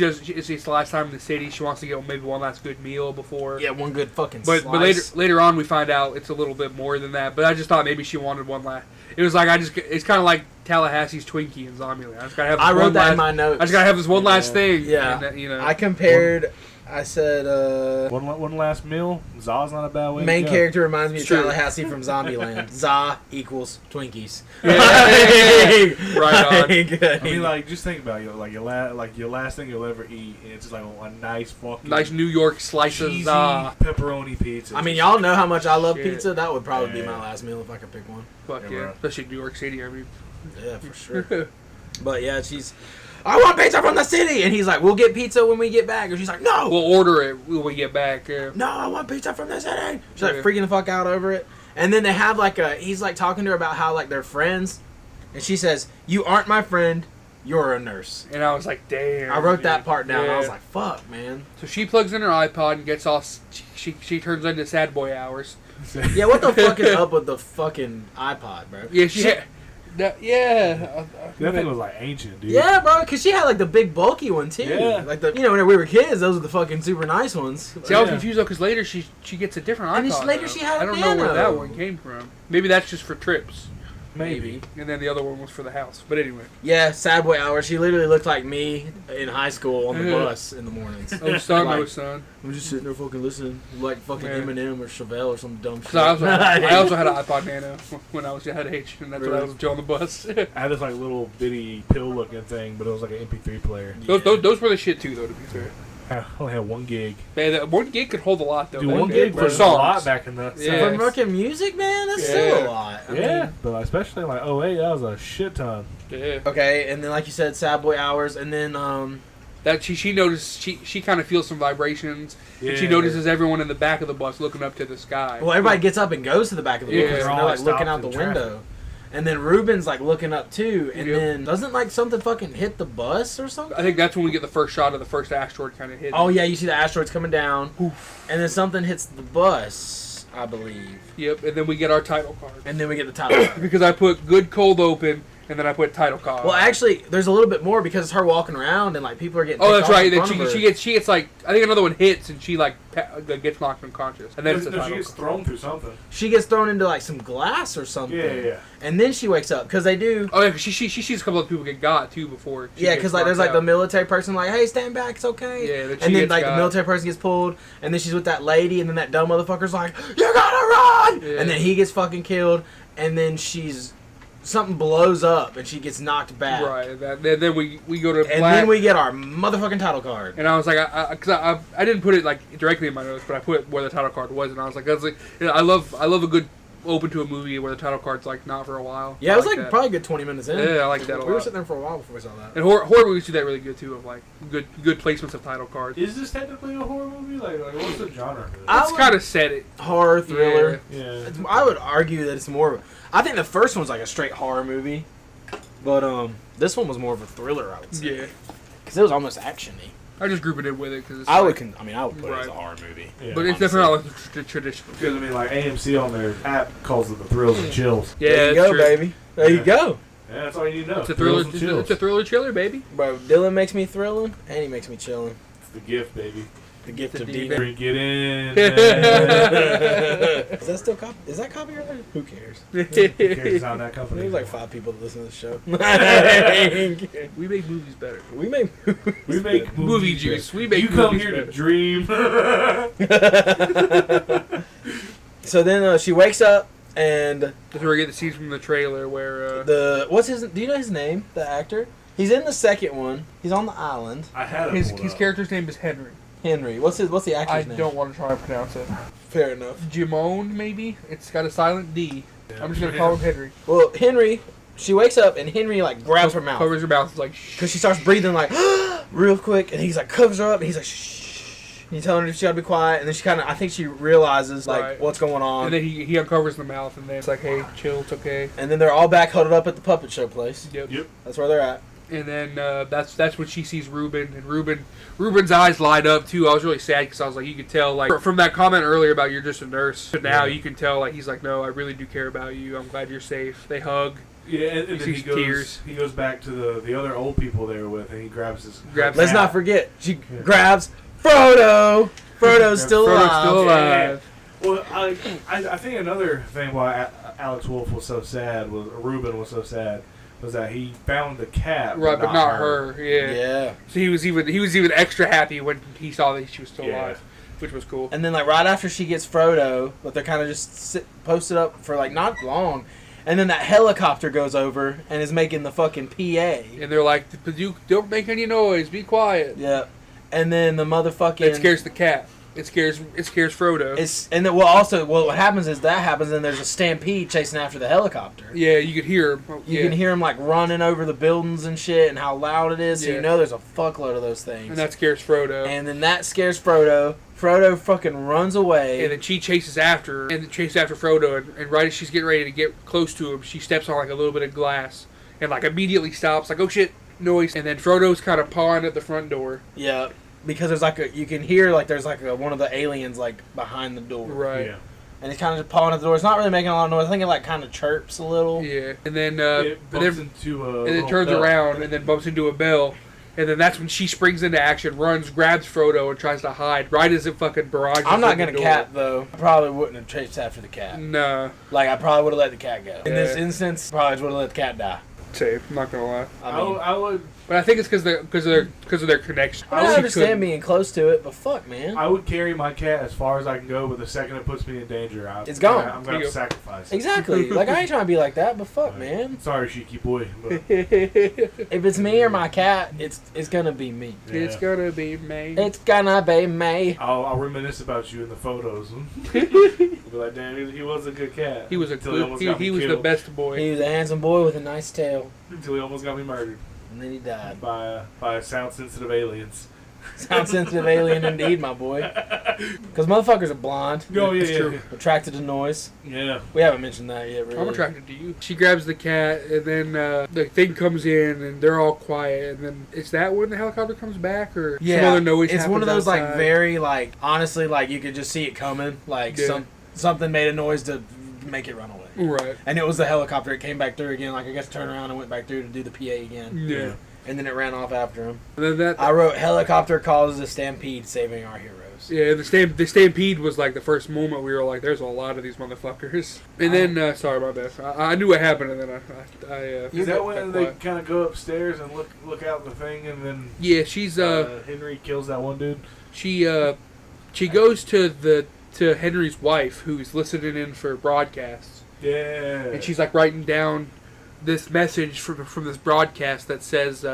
Speaker 4: the last time in the city. She wants to get maybe one last good meal before.
Speaker 5: yeah, one good fucking.
Speaker 4: But
Speaker 5: slice.
Speaker 4: later on we find out it's a little bit more than that. But I just thought maybe she wanted one last. It was like it's kind of like Tallahassee's Twinkie in Zombieland. I just gotta have. This
Speaker 5: I wrote
Speaker 4: one
Speaker 5: that
Speaker 4: last,
Speaker 5: in my notes.
Speaker 4: I just gotta have this one last thing.
Speaker 5: Yeah.
Speaker 4: And that, you know.
Speaker 5: I compared. I said.
Speaker 3: One last meal. Zaw's not a bad way
Speaker 5: Main
Speaker 3: to go.
Speaker 5: character reminds me of
Speaker 4: It's true.
Speaker 5: Tallahassee from Zombieland. Za equals Twinkies.
Speaker 4: Yeah. Right on.
Speaker 3: I mean, like, just think about it. Like your last thing you'll ever eat, and it's just like a nice fucking
Speaker 4: Nice New York slice of
Speaker 3: cheesy
Speaker 4: za.
Speaker 3: pepperoni pizza.
Speaker 5: I mean, y'all know how much I love
Speaker 4: Shit.
Speaker 5: pizza. That would probably be
Speaker 3: Yeah.
Speaker 5: my last meal if I could pick one.
Speaker 4: Fuck
Speaker 3: Yeah,
Speaker 4: yeah.
Speaker 3: bro.
Speaker 4: Especially New York City. I mean.
Speaker 5: Yeah, for sure. But yeah, I want pizza from the city, and he's like, "We'll get pizza when we get back," and she's like, "No,
Speaker 4: We'll order it when we get back.
Speaker 5: no, I want pizza from the city." She's like
Speaker 4: Yeah.
Speaker 5: freaking the fuck out over it, and then they have like he's like talking to her about how like they're friends, and she says, "You aren't my friend, you're a nurse."
Speaker 4: And I was like, damn.
Speaker 5: I wrote
Speaker 4: dude.
Speaker 5: that part down.
Speaker 4: Yeah.
Speaker 5: I was like, "Fuck, man."
Speaker 4: So she plugs in her iPod and gets all. She turns into sad boy hours.
Speaker 5: Yeah, what the fuck is up with the fucking iPod, bro?
Speaker 4: Yeah, yeah.
Speaker 3: that thing was like ancient, dude.
Speaker 5: Yeah, bro, because she had like the big bulky one too.
Speaker 3: Yeah.
Speaker 5: Like the whenever we were kids, those were the fucking super nice ones.
Speaker 4: See, I was
Speaker 3: Yeah.
Speaker 4: confused though because later she gets a different iPod.
Speaker 5: And then later
Speaker 4: though.
Speaker 5: she had a
Speaker 4: I don't know where
Speaker 5: Nano.
Speaker 4: that one came from. Maybe that's just for trips.
Speaker 3: Maybe.
Speaker 4: And then the other one was for the house. But anyway.
Speaker 5: Yeah, sad boy hour. She literally looked like me in high school on the
Speaker 4: Yeah.
Speaker 5: bus in the mornings.
Speaker 4: Oh son,
Speaker 5: Like,
Speaker 4: oh son.
Speaker 5: I'm just sitting there fucking listening, like fucking
Speaker 4: Yeah.
Speaker 5: Eminem or Chevelle or some dumb shit.
Speaker 4: Because I also had an iPod Nano when I was that age, and that's what I
Speaker 5: Really?
Speaker 4: was doing on the bus.
Speaker 3: I had this like little bitty pill looking thing, but it was like an MP3 player.
Speaker 4: Those were the shit too, though. To be fair,
Speaker 3: I only had 1 gig.
Speaker 4: man, that 1 gig could hold a lot though.
Speaker 3: Dude,
Speaker 4: back
Speaker 3: 1
Speaker 4: then.
Speaker 3: gig
Speaker 4: for
Speaker 3: was a
Speaker 4: songs.
Speaker 3: lot back in the
Speaker 4: Yeah.
Speaker 5: For fucking music, man, that's
Speaker 4: Yeah.
Speaker 5: still a lot. I
Speaker 3: Yeah,
Speaker 5: mean,
Speaker 3: but especially like 08, that was a shit ton.
Speaker 4: Yeah.
Speaker 5: okay, and then like you said, sad boy hours, and then
Speaker 4: That she noticed she kind of feels some vibrations. And she
Speaker 3: Yeah.
Speaker 4: notices everyone in the back of the bus looking up to the sky.
Speaker 5: well, everybody gets up and goes to the back of the
Speaker 4: Yeah.
Speaker 5: bus,
Speaker 3: They're
Speaker 5: and
Speaker 3: all,
Speaker 5: they're like
Speaker 3: like,
Speaker 5: looking
Speaker 3: stopped
Speaker 5: out the
Speaker 3: in traffic.
Speaker 5: window. And then Ruben's like looking up too, and
Speaker 4: Yep.
Speaker 5: then doesn't like something fucking hit the bus or something?
Speaker 4: I think that's when we get the first shot of the first asteroid kind of hitting.
Speaker 5: Oh yeah, you see the asteroids coming down, and then something hits the bus, I believe,
Speaker 4: Yep, and then we get our title card.
Speaker 5: and then we get the title card.
Speaker 4: Because I put good cold open, and then I put title card.
Speaker 5: Well, actually, there's a little bit more because it's her walking around and like people are getting.
Speaker 4: Oh,
Speaker 5: picked
Speaker 4: that's
Speaker 5: off
Speaker 4: right.
Speaker 5: in
Speaker 4: Then
Speaker 5: front of her.
Speaker 4: she gets like I think another one hits and she like gets knocked unconscious, and then it's a
Speaker 3: She
Speaker 4: title
Speaker 3: gets
Speaker 4: card.
Speaker 3: thrown through something.
Speaker 5: She gets thrown into like some glass or something.
Speaker 3: Yeah.
Speaker 5: And then she wakes up because they do.
Speaker 4: Oh yeah, 'cause she sees a couple of people get got too before. she
Speaker 5: Yeah,
Speaker 4: gets
Speaker 5: because like there's
Speaker 4: knocked
Speaker 5: like the
Speaker 4: out.
Speaker 5: military person like, hey, stand back, it's okay.
Speaker 4: Yeah, then she
Speaker 5: and then
Speaker 4: gets
Speaker 5: like
Speaker 4: got.
Speaker 5: the military person gets pulled, and then she's with that lady, and then that dumb motherfucker's like, you gotta run,
Speaker 4: Yeah.
Speaker 5: and then he gets fucking killed, and then something blows up, and she gets knocked back.
Speaker 4: Right. Then we go to
Speaker 5: And
Speaker 4: black,
Speaker 5: then we get our motherfucking title card.
Speaker 4: and I was like, because I didn't put it like directly in my notes, but I put where the title card was, and I was like, I love a good open to a movie where the title card's like not for a while.
Speaker 5: Yeah,
Speaker 4: I
Speaker 5: it was like
Speaker 4: that.
Speaker 5: probably a good 20 minutes in.
Speaker 4: Yeah, I like that a
Speaker 5: We were
Speaker 4: lot.
Speaker 5: sitting there for a while before we saw that.
Speaker 4: And horror movies do that really good too, of like good placements of title cards.
Speaker 3: Is this technically a horror movie? Like what's the genre for this?
Speaker 5: I
Speaker 4: It's
Speaker 5: would-
Speaker 4: kind of set it.
Speaker 5: Horror, thriller.
Speaker 3: Yeah.
Speaker 5: I would argue that it's more. I think the first one's like a straight horror movie, but this one was more of a thriller. I would say.
Speaker 4: Yeah.
Speaker 5: Because it was almost actiony.
Speaker 4: I just group it in with it because
Speaker 5: I would put it as a
Speaker 4: Right.
Speaker 5: horror movie.
Speaker 3: Yeah.
Speaker 4: but it's
Speaker 5: honestly.
Speaker 4: definitely not like the traditional.
Speaker 3: Because I mean, like AMC on their app calls it the thrills and chills.
Speaker 4: Yeah,
Speaker 5: there you
Speaker 4: that's
Speaker 5: go,
Speaker 4: true.
Speaker 5: baby. There you
Speaker 3: Yeah.
Speaker 5: go.
Speaker 3: Yeah, that's all you need to know.
Speaker 4: It's a thriller.
Speaker 3: Thrills and chills.
Speaker 4: It's a thriller chiller, baby.
Speaker 5: Bro, Dylan makes me thrilling, and he makes me chilling.
Speaker 3: It's the gift, baby.
Speaker 5: The gift of
Speaker 4: D.
Speaker 5: Dina.
Speaker 3: Drink it in.
Speaker 5: Is that still is that copyrighted? Who cares?
Speaker 3: Who cares on that company?
Speaker 5: There's like 5 people that listen to the show.
Speaker 4: We make movies better.
Speaker 5: We make
Speaker 4: Movie juice. We make
Speaker 3: You come
Speaker 4: movies
Speaker 3: here
Speaker 4: better.
Speaker 3: to dream.
Speaker 5: So then she wakes up and
Speaker 4: That's where we get the scenes from the trailer where
Speaker 5: what's his? Do you know his name? The actor? He's in the second one. He's on the island.
Speaker 3: I had it.
Speaker 4: his character's name is Henry.
Speaker 5: Henry. What's the actor's
Speaker 4: I
Speaker 5: name?
Speaker 4: don't want to try and pronounce it.
Speaker 5: Fair enough.
Speaker 4: Jimone, maybe? It's got a silent D. I'm just going to call him Henry.
Speaker 5: Well, Henry. She wakes up and Henry like grabs her mouth
Speaker 4: Covers her mouth. It's like, shh.
Speaker 5: because she starts breathing like real quick, and he's like covers her up and he's like shh. And he's telling her she gotta be quiet, and then she I think she realizes like
Speaker 4: Right.
Speaker 5: what's going on.
Speaker 4: And then he uncovers the mouth, and then it's like, hey, chill, it's okay.
Speaker 5: And then they're all back huddled up at the puppet show place.
Speaker 4: Yep.
Speaker 5: That's where they're at.
Speaker 4: And then that's when she sees Ruben, and Ruben's eyes light up too. I was really sad because I was like, you could tell like from that comment earlier about you're just a nurse. But now you can tell like he's like, no, I really do care about you. I'm glad you're safe. They hug.
Speaker 3: Yeah, and then
Speaker 4: sees tears.
Speaker 3: He goes back to the other old people they were with, and he grabs his.
Speaker 5: Let's not forget she grabs Frodo. Frodo's still alive.
Speaker 4: Frodo's still alive.
Speaker 3: Well, I think another thing why Alex Wolff was so sad Ruben was so sad was that he found the cat,
Speaker 4: Right, but not her. Yeah.
Speaker 5: Yeah.
Speaker 4: So he was even extra happy when he saw that she was still alive, which was cool.
Speaker 5: And then like right after she gets Frodo, but they're kind of just posted up for like not long. And then that helicopter goes over and is making the fucking PA.
Speaker 4: And they're like, "You don't make any noise. Be quiet."
Speaker 5: Yeah. And then the motherfucking
Speaker 4: It scares the cat. It scares Frodo.
Speaker 5: What happens is that happens and there's a stampede chasing after the helicopter.
Speaker 4: Yeah, you could hear him.
Speaker 5: You can hear him like running over the buildings and shit and how loud it is. So
Speaker 4: Yeah.
Speaker 5: you know there's a fuckload of those things.
Speaker 4: And that scares Frodo.
Speaker 5: And then that scares Frodo. Frodo fucking runs away.
Speaker 4: And then she chases after Frodo, and right as she's getting ready to get close to him, she steps on like a little bit of glass, and like immediately stops, like, oh shit, noise. And then Frodo's kind of pawing at the front door.
Speaker 5: Yeah, because there's like you can hear like there's like one of the aliens like behind the door.
Speaker 4: Right.
Speaker 3: Yeah.
Speaker 5: And he's kind of just pawing at the door. It's not really making a lot of noise. I think it like kind of chirps a little.
Speaker 4: Yeah. And then
Speaker 3: It bumps into a
Speaker 4: and then
Speaker 3: little
Speaker 4: turns
Speaker 3: bell.
Speaker 4: around and then bumps into a bell. And then that's when she springs into action, runs, grabs Frodo, and tries to hide right as it fucking barrages.
Speaker 5: I'm not
Speaker 4: in the
Speaker 5: gonna
Speaker 4: door.
Speaker 5: cat though. I probably wouldn't have chased after the cat.
Speaker 4: Nah.
Speaker 5: Like I probably would have let the cat go. In this
Speaker 4: Yeah.
Speaker 5: instance, probably would have let the cat die.
Speaker 4: Safe. I'm not gonna lie.
Speaker 5: I mean,
Speaker 3: I would
Speaker 4: But I think it's because of their connection.
Speaker 5: I
Speaker 4: She
Speaker 5: understand
Speaker 4: couldn't.
Speaker 5: being close to it, but fuck, man.
Speaker 3: I would carry my cat as far as I can go, but the second it puts me in danger,
Speaker 5: It's gone.
Speaker 3: I'm gonna have to sacrifice it.
Speaker 5: Exactly. Like I ain't trying to be like that, but fuck, man.
Speaker 3: Sorry, Shiki boy. But,
Speaker 5: If it's me or my cat, it's gonna be me.
Speaker 3: yeah.
Speaker 4: It's gonna be me.
Speaker 5: It's gonna be me.
Speaker 3: I'll reminisce about you in the photos. Be like, damn, he was a good cat.
Speaker 4: He was
Speaker 3: Until he almost got me
Speaker 4: he was the
Speaker 3: killed.
Speaker 4: best boy.
Speaker 5: He was a handsome boy with a nice tail,
Speaker 3: Until he almost got me murdered
Speaker 5: and then he died.
Speaker 3: by sound-sensitive aliens.
Speaker 5: Sound sensitive alien indeed, my boy. Because motherfuckers are blonde.
Speaker 3: Oh, yeah,
Speaker 4: It's
Speaker 3: yeah.
Speaker 4: true.
Speaker 5: Attracted to noise.
Speaker 3: Yeah.
Speaker 5: We haven't mentioned that yet, really.
Speaker 4: I'm attracted to you. She grabs the cat, and then the thing comes in, and they're all quiet. And then is that when the helicopter comes back, or some other noise?
Speaker 5: It's one of
Speaker 4: happens
Speaker 5: those like
Speaker 4: outside?
Speaker 5: very like honestly like you could just see it coming. Like
Speaker 4: Yeah.
Speaker 5: something made a noise to make it run away.
Speaker 4: Right.
Speaker 5: And it was the helicopter. It came back through again. Like I guess turned around and went back through to do the PA again.
Speaker 4: Yeah.
Speaker 5: And then it ran off after him.
Speaker 4: And then that.
Speaker 5: I wrote helicopter causes a stampede, saving our heroes.
Speaker 4: Yeah, the stampede was like the first moment we were like, "There's a lot of these motherfuckers." And then, sorry about that. I knew what happened, and then I
Speaker 3: Is that when
Speaker 4: got
Speaker 3: they
Speaker 4: quiet.
Speaker 3: kind of go upstairs and look out the thing, and then
Speaker 4: Yeah, she's
Speaker 3: Henry kills that one dude?
Speaker 4: she goes to Henry's wife, who's listening in for broadcasts,
Speaker 3: Yeah.
Speaker 4: and she's like writing down this message from this broadcast that says,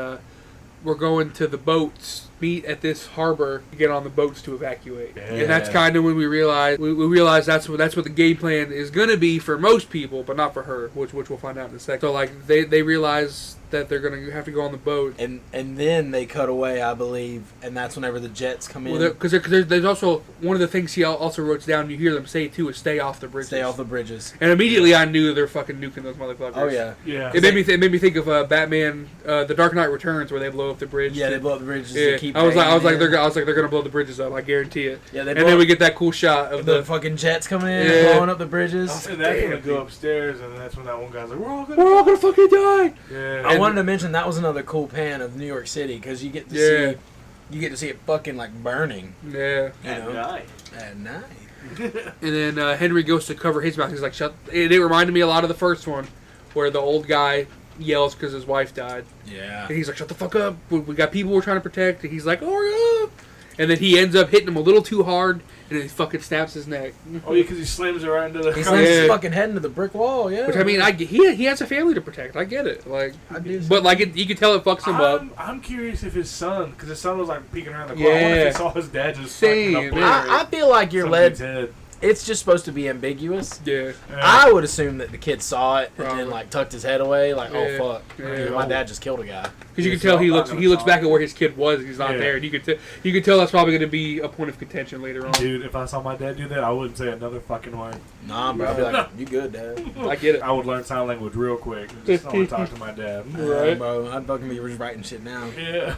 Speaker 4: "We're going to the boats. Meet at this harbor to get on the boats to evacuate."
Speaker 3: Yeah.
Speaker 4: And that's kind of when we realize that's what the game plan is going to be for most people, but not for her, which we'll find out in a second. So like they realize that they're going to have to go on the boat.
Speaker 5: And then they cut away, I believe, and that's whenever the jets come in.
Speaker 4: Well, because there's also one of the things he also wrote down. You hear them say too is "stay off the bridges."
Speaker 5: Stay off the bridges.
Speaker 4: And immediately I knew they're fucking nuking those motherfuckers.
Speaker 5: Oh yeah.
Speaker 3: Yeah.
Speaker 4: It made me think of Batman, The Dark Knight Returns, where they blow up the bridge.
Speaker 5: Yeah, they blow up the bridges.
Speaker 4: Yeah,
Speaker 5: To keep
Speaker 4: I was like
Speaker 5: banging in.
Speaker 4: they're gonna blow the bridges up. I guarantee it.
Speaker 5: Yeah, they
Speaker 4: And
Speaker 5: blow
Speaker 4: then
Speaker 5: up
Speaker 4: we get that cool shot of
Speaker 5: the
Speaker 4: the.
Speaker 5: fucking jets coming in
Speaker 4: Yeah.
Speaker 5: and blowing up the bridges.
Speaker 3: I said that's when they
Speaker 4: Damn,
Speaker 3: go
Speaker 4: dude.
Speaker 3: upstairs, and that's when that one guy's like, "We're all
Speaker 4: We're all gonna fucking die.
Speaker 3: Yeah.
Speaker 5: I wanted to mention that was another cool pan of New York City because you get to
Speaker 4: Yeah.
Speaker 5: see You get to see it fucking like burning.
Speaker 4: Yeah.
Speaker 5: You
Speaker 3: At
Speaker 5: know?
Speaker 3: night.
Speaker 5: At night.
Speaker 4: And then Henry goes to cover his mouth. He's like, "Shut!" It reminded me a lot of the first one, where the old guy yells because his wife died,
Speaker 5: Yeah.
Speaker 4: and he's like, "Shut the fuck up! We got people we're trying to protect." And he's like, "Oh yeah!" And then he ends up hitting him a little too hard, and then he fucking snaps his neck.
Speaker 3: Oh yeah, because he slams it right into the.
Speaker 5: He slams
Speaker 4: Yeah.
Speaker 5: his fucking head into the brick wall. Yeah.
Speaker 4: Which I mean, he has a family to protect. I get it, like,
Speaker 5: I do.
Speaker 4: but like you can tell it fucks him up.
Speaker 3: I'm curious if his son, because his son was like peeking around the corner. I wonder if
Speaker 4: Yeah.
Speaker 3: he saw his dad just
Speaker 4: Same,
Speaker 3: fucking up
Speaker 4: yeah.
Speaker 3: there.
Speaker 5: I feel like you're
Speaker 3: Some
Speaker 5: led.
Speaker 3: dude's head.
Speaker 5: It's just supposed to be ambiguous.
Speaker 4: Yeah,
Speaker 5: I would assume that the kid saw it and
Speaker 4: Probably.
Speaker 5: then like tucked his head away, like,
Speaker 4: Yeah.
Speaker 5: oh fuck,
Speaker 4: Yeah.
Speaker 5: my dad just killed a guy.
Speaker 4: because you
Speaker 3: Yeah,
Speaker 4: can tell
Speaker 3: so
Speaker 4: he
Speaker 3: I'm not
Speaker 4: looks
Speaker 3: gonna
Speaker 4: looks back
Speaker 3: talk.
Speaker 4: at where his kid was. And he's not
Speaker 3: Yeah.
Speaker 4: there, and you can tell that's probably going to be a point of contention later on.
Speaker 3: Dude, if I saw my dad do that, I wouldn't say another fucking word.
Speaker 5: Nah, bro, I'd be like, you good, dad?
Speaker 4: I get it.
Speaker 3: I would learn sign language real quick and just want to talk to my dad.
Speaker 4: Right.
Speaker 5: Bro, I'd fucking be just writing shit down.
Speaker 3: Yeah.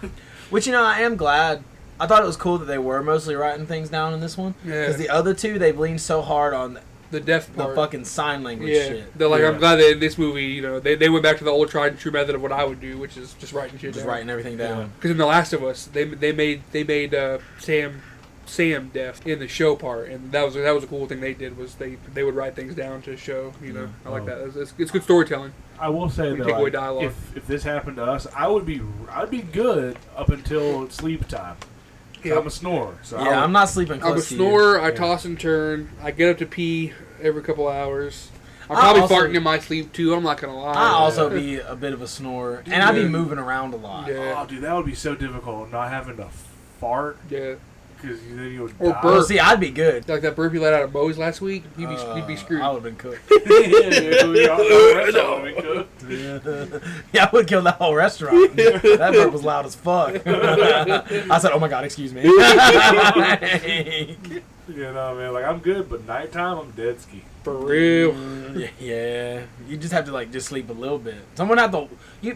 Speaker 5: Which, you know, I am glad. I thought it was cool that they were mostly writing things down in this one.
Speaker 4: Yeah.
Speaker 5: Because the other two, they've leaned so hard on
Speaker 4: The deaf
Speaker 5: the
Speaker 4: part.
Speaker 5: fucking sign language
Speaker 4: Yeah,
Speaker 5: shit.
Speaker 4: they're like,
Speaker 3: Yeah.
Speaker 4: I'm glad that in this movie, you know, they went back to the old tried and true method of what I would do, which is just writing shit
Speaker 5: Just
Speaker 4: down.
Speaker 5: writing everything down.
Speaker 4: Because in The Last of Us, they made Sam deaf in the show part, and that was a cool thing they did was they would write things down to show, you know, I like
Speaker 3: Oh.
Speaker 4: that. It's good storytelling.
Speaker 3: I will say
Speaker 4: We
Speaker 3: that
Speaker 4: take away
Speaker 3: like,
Speaker 4: dialogue.
Speaker 3: if this happened to us, I'd be good up until sleep time. 'Cause I'm a snorer, so I
Speaker 5: Yeah,
Speaker 3: would-
Speaker 5: I'm not sleeping
Speaker 4: I'm a
Speaker 5: close to you.
Speaker 4: snorer. I
Speaker 3: Yeah.
Speaker 4: toss and turn. I get up to pee every couple hours. I'm
Speaker 5: I
Speaker 4: probably
Speaker 5: also-
Speaker 4: farting in my sleep too. I'm not gonna lie.
Speaker 5: I also be a bit of a snorer, and I'd be
Speaker 4: Yeah.
Speaker 5: moving around a lot.
Speaker 4: Yeah.
Speaker 3: Oh, dude, that would be so difficult not having to fart
Speaker 4: Yeah.
Speaker 3: because then you would
Speaker 4: Or
Speaker 3: die.
Speaker 4: burp.
Speaker 5: Well, see, I'd be good.
Speaker 4: Like that burp you let out at Moe's last week. You'd be screwed.
Speaker 5: I would have been cooked.
Speaker 3: Yeah, dude, the rest of it would be good.
Speaker 5: Yeah, I would kill that whole restaurant. That burp was loud as fuck. I said, "Oh my god, excuse me."
Speaker 3: You know, man, like I'm good, but nighttime I'm dead ski.
Speaker 4: For real.
Speaker 5: Yeah, you just have to like just sleep a little bit. Someone have to.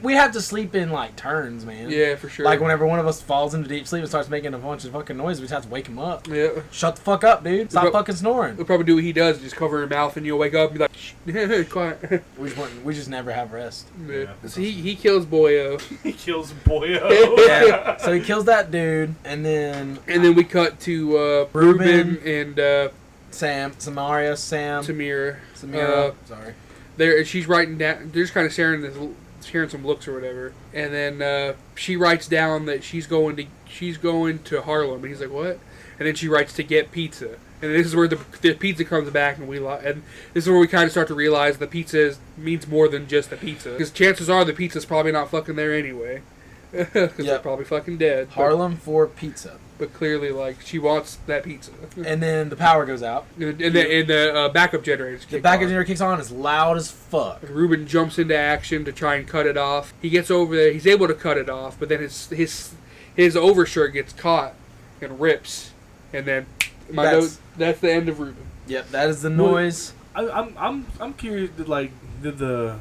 Speaker 5: We have to sleep in like turns, man.
Speaker 4: Yeah, for sure.
Speaker 5: Like whenever one of us falls into deep sleep and starts making a bunch of fucking noise, we just have to wake him up.
Speaker 4: Yeah.
Speaker 5: Shut the fuck up, dude. Stop
Speaker 4: But-
Speaker 5: fucking snoring.
Speaker 4: We'll probably do what he does, just cover your mouth, and you'll wake up and be like, shh, quiet.
Speaker 5: We just never have rest.
Speaker 4: Yeah. So he kills Boyo,
Speaker 3: He kills Boyo.
Speaker 5: Yeah. So he kills that dude, and then
Speaker 4: and then we cut to Ruben and
Speaker 5: Sam,
Speaker 4: Samira.
Speaker 5: Samira. Sorry.
Speaker 4: She's writing down. They're just kind of sharing some looks or whatever, and then she writes down that she's going to Harlem, and he's like, what? And then she writes to get pizza, and this is where the pizza comes back, and this is where we kind of start to realize the pizza means more than just the pizza, because chances are the pizza's probably not fucking there anyway, because they're probably fucking dead.
Speaker 5: Harlem for pizza.
Speaker 4: But clearly, like, she wants that pizza.
Speaker 5: And then the power goes out.
Speaker 4: And the backup generators.
Speaker 5: The backup generator kicks on. It's loud as fuck.
Speaker 4: Ruben jumps into action to try and cut it off. He gets over there. He's able to cut it off, but then his overshirt gets caught and rips. And then that's the end of Ruben.
Speaker 5: Yep, that is the noise.
Speaker 3: I'm curious. Did the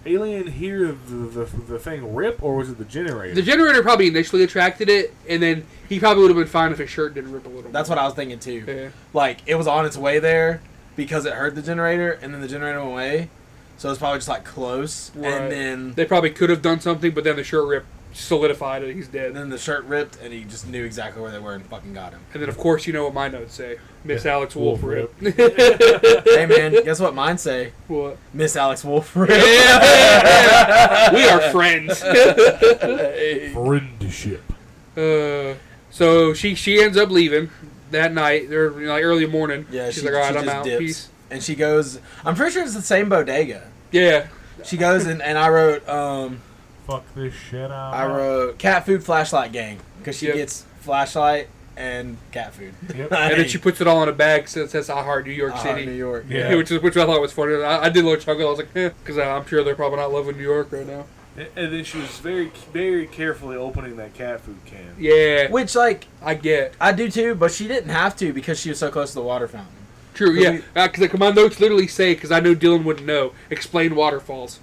Speaker 3: alien hear the thing rip, or was it the generator?
Speaker 4: The generator probably initially attracted it, and then he probably would have been fine if his shirt didn't rip a little.
Speaker 5: That's what I was thinking too.
Speaker 4: Yeah.
Speaker 5: Like it was on its way there because it heard the generator, and then the generator went away. So it's probably just like close,
Speaker 4: Right.
Speaker 5: and then
Speaker 4: They probably could have done something, but then the shirt rip solidified it. He's dead.
Speaker 5: the shirt ripped, and he just knew exactly where they were and fucking got him.
Speaker 4: And then, of course, you know what my notes say. Miss Alex Wolf rip.
Speaker 5: Hey man, guess what mine say?
Speaker 4: What?
Speaker 5: Miss Alex Wolf rip.
Speaker 4: We are friends.
Speaker 3: Friendship.
Speaker 4: So she ends up leaving that night, or like early morning.
Speaker 5: Yeah,
Speaker 4: she's
Speaker 5: she,
Speaker 4: like, all right,
Speaker 5: she
Speaker 4: I'm
Speaker 5: just
Speaker 4: out.
Speaker 5: dips.
Speaker 4: Peace.
Speaker 5: And she goes. I'm pretty sure it's the same bodega.
Speaker 4: Yeah.
Speaker 5: She goes and I wrote.
Speaker 3: Fuck this shit out.
Speaker 5: I wrote cat food flashlight gang because she
Speaker 4: Yep.
Speaker 5: gets flashlight and cat food.
Speaker 3: Yep.
Speaker 4: And then she puts it all in a bag so it says I Heart New York
Speaker 5: I Heart
Speaker 4: City.
Speaker 5: New York.
Speaker 3: Yeah.
Speaker 4: Which I thought was funny. I did a little chuckle. I was like, because I'm sure they're probably not loving New York right now.
Speaker 3: And then she was very, very carefully opening that cat food can.
Speaker 4: Yeah.
Speaker 5: Which like
Speaker 4: I get.
Speaker 5: I do too, but she didn't have to because she was so close to the water fountain.
Speaker 4: True, yeah. Because my notes literally say, because I know Dylan wouldn't know, explain waterfalls.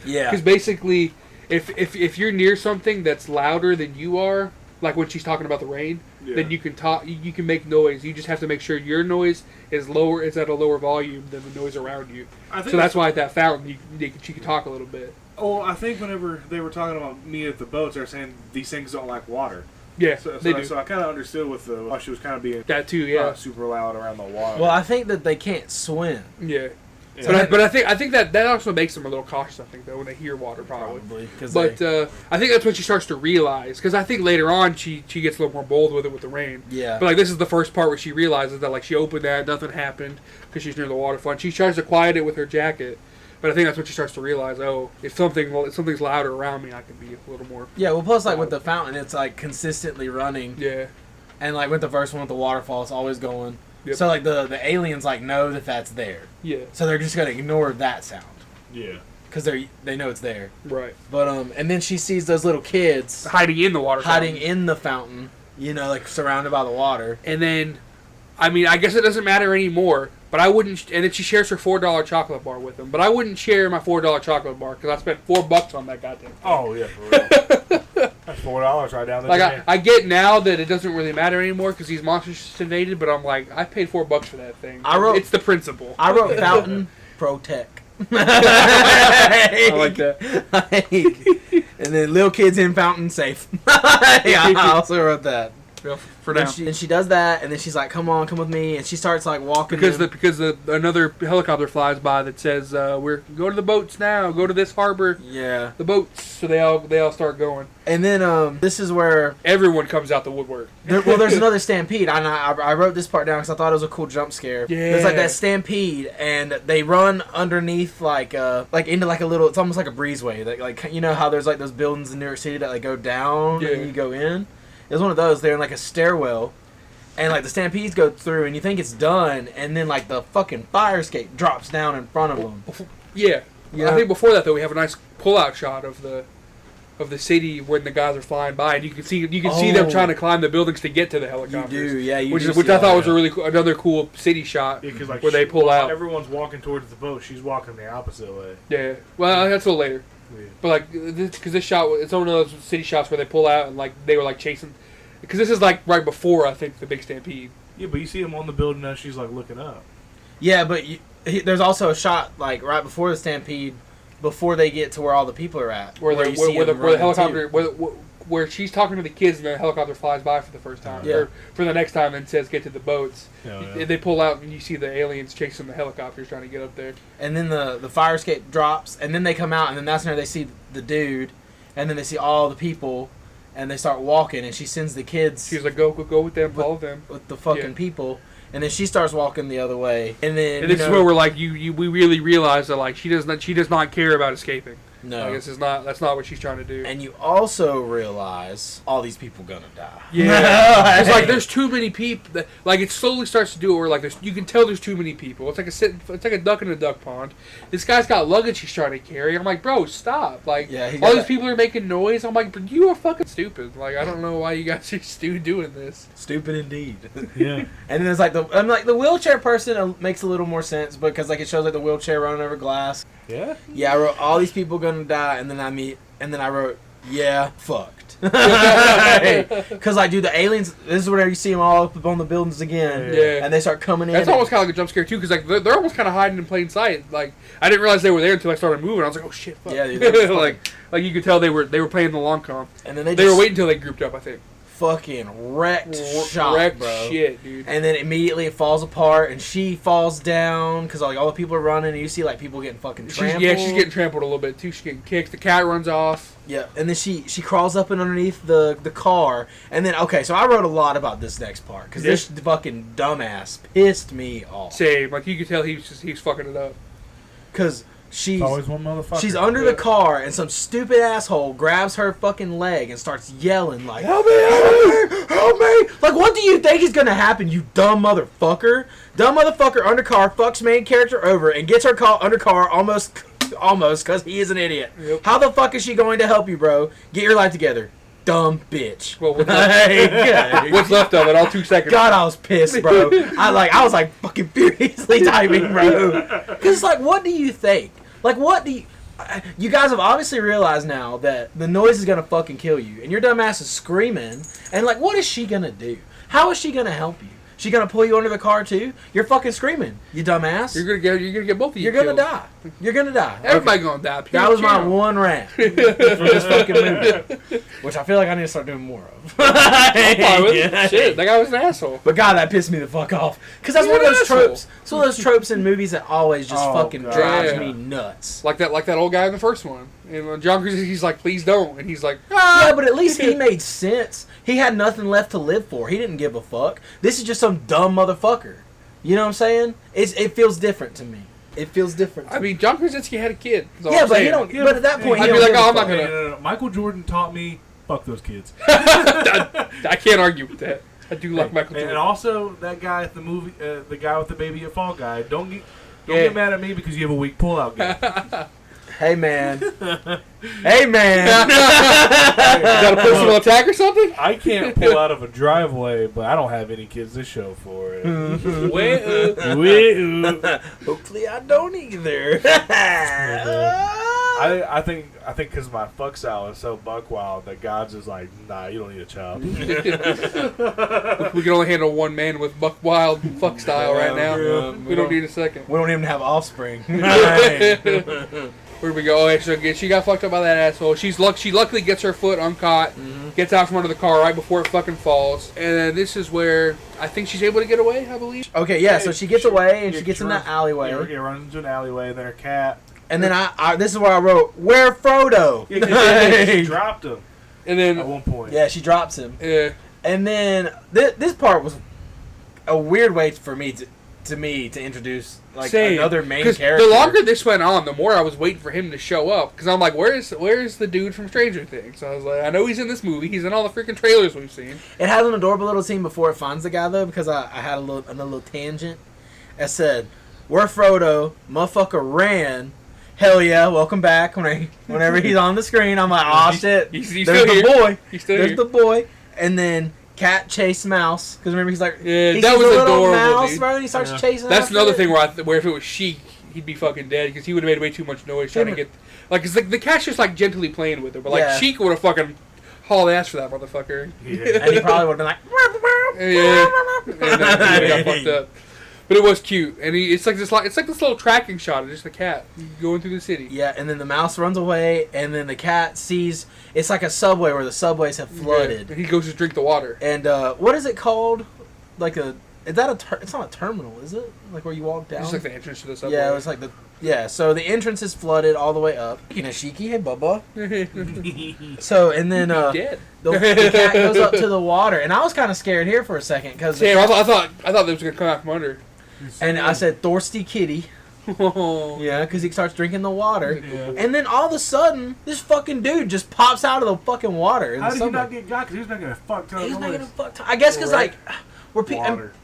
Speaker 5: Yeah.
Speaker 4: Because basically, if you're near something that's louder than you are, like when she's talking about the rain, then you can talk. You can make noise. You just have to make sure your noise is lower. Is at a lower volume than the noise around you. So that's why at that fountain she can talk a little bit.
Speaker 3: Oh, I think whenever they were talking about me at the boats, they were saying these things don't like water.
Speaker 4: Yeah,
Speaker 3: So
Speaker 4: they do.
Speaker 3: So I kind of understood why she was kind of being
Speaker 4: That too, yeah.
Speaker 3: super loud around the water.
Speaker 5: Well, I think that they can't swim.
Speaker 4: Yeah.
Speaker 3: Yeah.
Speaker 4: But I think that also makes them a little cautious. I think though when they hear water, probably. But I think that's when she starts to realize, because I think later on she gets a little more bold with it with the rain.
Speaker 5: Yeah.
Speaker 4: But like this is the first part where she realizes that like she opened that, nothing happened because she's near the waterfront. She tries to quiet it with her jacket, but I think that's when she starts to realize, oh, if something's louder around me, I can be a little more.
Speaker 5: Yeah. Well, plus like with the fountain, it's like consistently running.
Speaker 4: Yeah.
Speaker 5: And like with the first one with the waterfall, it's always going.
Speaker 4: Yep.
Speaker 5: So like the aliens like know that that's there.
Speaker 4: Yeah.
Speaker 5: So they're just gonna ignore that sound
Speaker 3: Yeah.
Speaker 5: because they know it's there.
Speaker 4: Right.
Speaker 5: But and then she sees those little kids
Speaker 4: Hiding in the water.
Speaker 5: hiding in the fountain. You know, like surrounded by the water.
Speaker 4: And then, I mean, I guess it doesn't matter anymore. But I wouldn't. And then she shares her $4 chocolate bar with them. But I wouldn't share my $4 chocolate bar because I spent $4 on that goddamn thing.
Speaker 3: Oh yeah, for real. That's $4 right down there.
Speaker 4: Like I get now that it doesn't really matter anymore because these monsters invaded. But I'm like, I paid $4 for that thing. It's the principle.
Speaker 5: I wrote fountain protect.
Speaker 4: I like that.
Speaker 5: And then little kids in fountain safe. Yeah, I also wrote that.
Speaker 4: Yeah, for now.
Speaker 5: And she does that, and then she's like, "Come on, come with me," and she starts like walking.
Speaker 4: Because another helicopter flies by that says we're go to the boats now. Go to this harbor.
Speaker 5: Yeah.
Speaker 4: The boats. So they all start going.
Speaker 5: And then this is where
Speaker 4: Everyone comes out the woodwork.
Speaker 5: there's another stampede. I wrote this part down because I thought it was a cool jump scare.
Speaker 4: Yeah.
Speaker 5: There's like that stampede, and they run underneath like into like a little. It's almost like a breezeway. Like you know how there's like those buildings in New York City that like go down
Speaker 4: Yeah.
Speaker 5: and you go in. It was one of those. They're in like a stairwell, and like the stampedes go through, and you think it's done, and then like the fucking fire escape drops down in front of them.
Speaker 4: Yeah.
Speaker 5: Yeah.
Speaker 4: I think before that though we have a nice pull-out shot of the city when the guys are flying by, and you can see them trying to climb the buildings to get to the
Speaker 5: You
Speaker 4: helicopters.
Speaker 5: do, yeah.
Speaker 4: Which I thought was a really another cool city shot
Speaker 3: Yeah, because like
Speaker 4: where they pull out.
Speaker 3: Everyone's walking towards the boat. She's walking the opposite way.
Speaker 4: Yeah. Well, that's a little later.
Speaker 3: Yeah.
Speaker 4: But like, because this shot, it's one of those city shots where they pull out and like they were like chasing. Because this is like right before I think the big stampede.
Speaker 3: Yeah, but you see him on the building as she's like looking up.
Speaker 5: Yeah, but there's also a shot like right before the stampede, before they get to where all the people are at,
Speaker 4: Where
Speaker 5: you see
Speaker 4: the
Speaker 5: them running
Speaker 4: helicopter
Speaker 5: too.
Speaker 4: where she's talking to the kids and the helicopter flies by for the first time,
Speaker 5: Yeah.
Speaker 4: or for the next time and says get to the boats.
Speaker 3: Yeah.
Speaker 4: They pull out and you see the aliens chasing the helicopters trying to get up there.
Speaker 5: And then the fire escape drops, and then they come out, and then that's when they see the dude, and then they see all the people, and they start walking, and she sends the kids
Speaker 4: She's like, go with them, follow them.
Speaker 5: with the fucking
Speaker 4: Yeah.
Speaker 5: people, and then she starts walking the other way, and then
Speaker 4: And this is where we're like, we really realize that like she does not care about escaping.
Speaker 5: no.
Speaker 4: Like, that's not what she's trying to do.
Speaker 5: And you also realize all these people gonna die.
Speaker 4: Yeah, it's like there's too many people. Like it slowly starts to do it where like you can tell there's too many people. It's like a duck in a duck pond. This guy's got luggage he's trying to carry. I'm like, bro, stop! Like
Speaker 5: Yeah, he's
Speaker 4: all
Speaker 5: got
Speaker 4: these
Speaker 5: that-
Speaker 4: people are making noise. I'm like, bro, you are fucking stupid. Like I don't know why you guys are doing this.
Speaker 5: Stupid indeed.
Speaker 3: Yeah.
Speaker 5: And then there's like the wheelchair person makes a little more sense because like it shows like the wheelchair running over glass.
Speaker 3: Yeah.
Speaker 5: Yeah, I wrote all these people gonna die, and then I wrote yeah, fucked. Because like, dude, the aliens. This is where you see them all up on the buildings again.
Speaker 4: Yeah.
Speaker 5: And they start coming in.
Speaker 4: That's almost kind of like a jump scare too, because like they're almost kind of hiding in plain sight. Like I didn't realize they were there until I started moving. I was like, oh shit, fuck.
Speaker 5: Yeah, dude, that's
Speaker 4: like you could tell they were playing the long con.
Speaker 5: And then they
Speaker 4: They
Speaker 5: just
Speaker 4: were waiting until they grouped up. I think.
Speaker 5: fucking wrecked shop,
Speaker 4: Wrecked
Speaker 5: bro.
Speaker 4: shit, dude.
Speaker 5: And then immediately it falls apart, and she falls down because like all the people are running, and you see like people getting fucking trampled.
Speaker 4: She's getting trampled a little bit too. She's getting kicked. The cat runs off.
Speaker 5: Yeah, and then she crawls up and underneath the car, and then okay, so I wrote a lot about this next part because this fucking dumbass pissed me off.
Speaker 4: Same. Like you could tell he was fucking it up.
Speaker 5: Because she's
Speaker 3: Always one motherfucker.
Speaker 5: she's under the car, and some stupid asshole grabs her fucking leg and starts yelling like,
Speaker 4: Help me!
Speaker 5: "Help me! Help me!" Like, what do you think is gonna happen, you dumb motherfucker? Dumb motherfucker under car fucks main character over and gets her under car almost because he is an idiot.
Speaker 4: Yep.
Speaker 5: How the fuck is she going to help you, bro? Get your life together, dumb bitch.
Speaker 4: Well, what's left of it? All 2 seconds.
Speaker 5: God, I was pissed, bro. I was like fucking furiously typing, bro. Because like, what do you think? Like, what do you? You guys have obviously realized now that the noise is gonna fucking kill you, and your dumb ass is screaming. And like, what is she gonna do? How is she gonna help you? She gonna pull you under the car too? You're fucking screaming, you dumb ass.
Speaker 4: You're gonna get both of you.
Speaker 5: You're gonna
Speaker 4: killed.
Speaker 5: die. You're gonna die.
Speaker 4: Everybody gonna die.
Speaker 5: That was my one rant for this fucking movie, which I feel like I need to start doing more of.
Speaker 4: Shit, that guy was an asshole.
Speaker 5: But God, that pissed me the fuck off. Because that's one of those tropes. It's one of those tropes in movies that always just fucking drives me nuts.
Speaker 4: Like that old guy in the first one. And when John Krasinski's like, please don't. And he's like,
Speaker 5: Yeah, but at least he made sense. He had nothing left to live for. He didn't give a fuck. This is just some dumb motherfucker. You know what I'm saying? It feels different to me. It feels different.
Speaker 4: I mean, John Krasinski had a kid.
Speaker 5: Yeah, but he don't. Yeah, but at that point,
Speaker 4: I'd
Speaker 5: he
Speaker 4: be
Speaker 5: don't
Speaker 4: like,
Speaker 5: give a
Speaker 4: I'm not
Speaker 5: fuck.
Speaker 4: gonna.
Speaker 3: No. Michael Jordan taught me, fuck those kids.
Speaker 4: I can't argue with that. I do like Michael Jordan.
Speaker 3: And also, that guy at the movie, the guy with the baby at Fall Guy, don't get mad at me because you have a weak pullout game.
Speaker 5: Hey man. Hey man.
Speaker 4: Is that a personal attack or something?
Speaker 3: I can't pull out of a driveway, but I don't have any kids to show for it.
Speaker 5: Hopefully I don't either.
Speaker 3: I think because my fuck style is so buck wild that God's just like, nah, you don't need a child.
Speaker 4: We can only handle one man with buck wild fuck style right now. We don't need a second.
Speaker 5: We don't even have offspring.
Speaker 4: Where do we go? Okay, so she got fucked up by that asshole. She luckily gets her foot uncaught, gets out from under the car right before it fucking falls. And then this is where I think she's able to get away, I believe.
Speaker 5: Okay, yeah, so she gets away and she gets in that alleyway.
Speaker 3: Yeah, runs into an alleyway, then her cat.
Speaker 5: And then I this is where I wrote, where Frodo?
Speaker 3: Yeah, she dropped him.
Speaker 4: And then
Speaker 3: at one point.
Speaker 5: Yeah, she drops him.
Speaker 4: Yeah.
Speaker 5: And then this part was a weird way for me to introduce like another main character.
Speaker 4: The longer this went on, the more I was waiting for him to show up. Because I'm like, where's the dude from Stranger Things? So I was like, I know he's in this movie. He's in all the freaking trailers we've seen.
Speaker 5: It has an adorable little scene before it finds the guy though, because I had another little tangent. I said, "Where Frodo, motherfucker ran." Hell yeah, welcome back. Whenever he's on the screen, I'm like, oh shit,
Speaker 4: he's
Speaker 5: there's
Speaker 4: still
Speaker 5: the
Speaker 4: here.
Speaker 5: boy.
Speaker 4: He's still
Speaker 5: there's
Speaker 4: here.
Speaker 5: the boy. And then cat chase mouse, because remember he's like,
Speaker 4: yeah,
Speaker 5: he
Speaker 4: that
Speaker 5: sees
Speaker 4: was
Speaker 5: a little
Speaker 4: adorable,
Speaker 5: mouse,
Speaker 4: dude.
Speaker 5: bro, and he starts chasing.
Speaker 4: That's
Speaker 5: after
Speaker 4: another
Speaker 5: it.
Speaker 4: thing where if it was Sheik, he'd be fucking dead because he would have made way too much noise trying to get. Like, it's like the cat's just like gently playing with her, but like Sheik would have fucking hauled ass for that motherfucker.
Speaker 5: Yeah. And he probably would have been like,
Speaker 4: yeah, and then he got fucked up. But it was cute, and it's like this little tracking shot of just the cat going through the city.
Speaker 5: Yeah, and then the mouse runs away, and then the cat sees it's like a subway where the subways have flooded.
Speaker 4: Yeah, and he goes to drink the water.
Speaker 5: And what is it called? Like a is that a it's not a terminal, is it? Like where you walk down?
Speaker 4: It's like the entrance to the subway.
Speaker 5: Yeah, it was like so the entrance is flooded all the way up. Nashiki, hey Bubba. So and then
Speaker 4: dead.
Speaker 5: The cat goes up to the water, and I was kind of scared here for a second because
Speaker 4: I thought they was gonna come out from under.
Speaker 5: And I said thirsty kitty. Yeah, because he starts drinking the water, and then all of a sudden, this fucking dude just pops out of the fucking water.
Speaker 3: How did he not get got? Because he was making a fuck ton of noise.
Speaker 5: He's making a fuck ton. I guess because like we're
Speaker 3: water.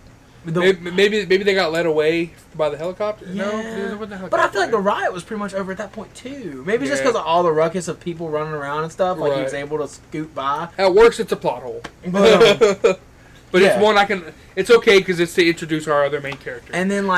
Speaker 4: Maybe they got led away by the helicopter.
Speaker 5: Yeah.
Speaker 4: No, it wasn't the helicopter.
Speaker 5: But I feel like the riot was pretty much over at that point too. Maybe it's just because of all the ruckus of people running around and stuff. Like he was able to scoot by.
Speaker 4: At worst, it's a plot hole.
Speaker 5: But
Speaker 4: it's one I can. It's okay because it's to introduce our other main character.
Speaker 5: And then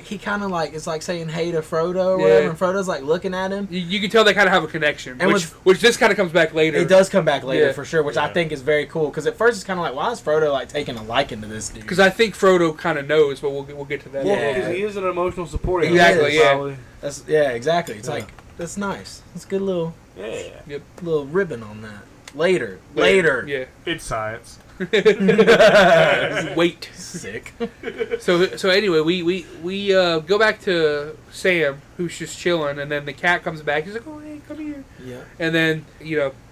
Speaker 5: he kind of like it's like saying hey to Frodo or whatever, and Frodo's like looking at him.
Speaker 4: You can tell they kind of have a connection,
Speaker 5: and
Speaker 4: which this kind of comes back later.
Speaker 5: It does come back later for sure, which I think is very cool. Because at first it's kind of like, why is Frodo like taking a liking to this dude?
Speaker 4: Because I think Frodo kind of knows, but we'll get to that.
Speaker 3: Yeah, because he is an emotional support.
Speaker 4: Exactly. Yeah.
Speaker 5: Exactly. It's like that's nice. It's a good little little ribbon on that. Later.
Speaker 4: Yeah.
Speaker 3: It's science.
Speaker 4: Wait.
Speaker 5: Sick.
Speaker 4: So anyway, we go back to Sam, who's just chilling, and then the cat comes back. He's like, "Oh, hey, come here."
Speaker 5: Yeah.
Speaker 4: And then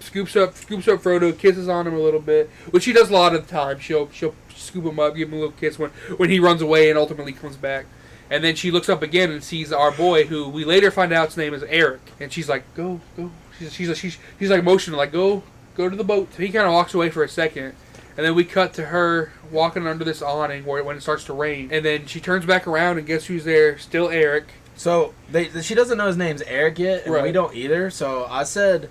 Speaker 4: scoops up Frodo, kisses on him a little bit, which she does a lot of the time. She'll scoop him up, give him a little kiss when he runs away, and ultimately comes back. And then she looks up again and sees our boy, who we later find out his name is Eric, and she's like, "Go." She's like motioning, like, "Go to the boat." So he kind of walks away for a second. And then we cut to her walking under this awning when it starts to rain. And then she turns back around and guess who's there? Still Eric.
Speaker 5: So she doesn't know his name's Eric yet, and we don't either. So I said,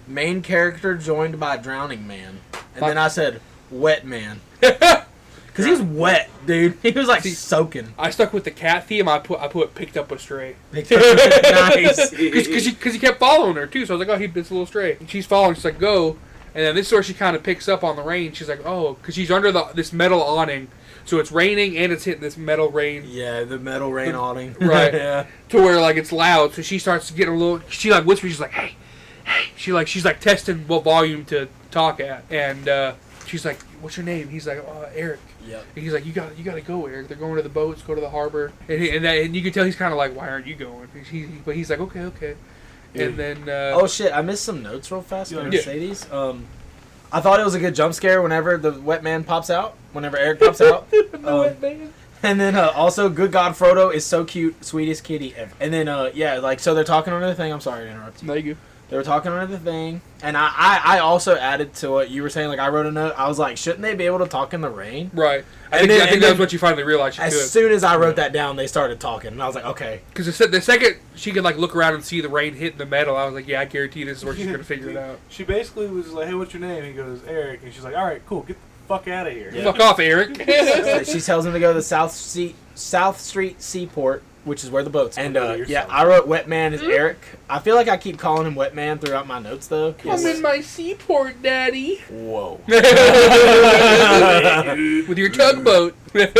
Speaker 5: main character joined by drowning man. And then I said, wet man. Because he was wet, dude. He was like soaking.
Speaker 4: I stuck with the cat theme. I put picked up a stray.
Speaker 5: Nice.
Speaker 4: Because he kept following her too. So I was like, oh, it's a little stray. And she's following. She's like, go. And then this is where she kind of picks up on the rain. She's like, oh, because she's under this metal awning. So it's raining and it's hitting this metal rain.
Speaker 5: Yeah, the metal rain awning.
Speaker 4: Right.
Speaker 5: Yeah.
Speaker 4: To where like it's loud, so she starts getting a little. She like whispers. She's like, "Hey, hey." She's like testing what volume to talk at, and she's like, "What's your name?" He's like, "Eric."
Speaker 5: Yep.
Speaker 4: And he's like, "You gotta go, Eric. They're going to the boats. Go to the harbor." And you can tell he's kind of like, "Why aren't you going?" But he's like, "Okay."
Speaker 3: Yeah.
Speaker 4: And then
Speaker 5: Oh shit! I missed some notes real fast. Can I
Speaker 4: Yeah.
Speaker 5: say these? I thought it was a good jump scare whenever the wet man pops out. Whenever Eric pops out.
Speaker 4: man.
Speaker 5: And then also, good God, Frodo is so cute, sweetest kitty ever. And then yeah, like so they're talking on the thing. I'm sorry to interrupt you.
Speaker 4: There you go.
Speaker 5: They were talking on the thing, and I also added to what you were saying. Like I wrote a note. I was like, shouldn't they be able to talk in the rain?
Speaker 4: Right. I
Speaker 5: And
Speaker 4: think
Speaker 5: then
Speaker 4: that's what you finally realized.
Speaker 5: As
Speaker 4: She could.
Speaker 5: soon as I wrote that down, they started talking, and I was like, okay.
Speaker 4: Because the second she could like look around and see the rain hitting the metal, I was like, yeah, I guarantee this is where she's gonna figure it out.
Speaker 3: She basically was like, "Hey, what's your name?" He goes, "Eric," and she's like, "All right, cool, get the fuck out of here."
Speaker 5: Yeah.
Speaker 4: Fuck off, Eric.
Speaker 5: She tells him to go to the South Street Seaport, which is where the boat's. And
Speaker 3: You're
Speaker 5: yeah,
Speaker 3: sorry.
Speaker 5: I wrote Wet Man as Eric. I feel like I keep calling him Wet Man throughout my notes, though.
Speaker 4: I'm in my seaport, Daddy.
Speaker 5: Whoa.
Speaker 4: With your tugboat. Is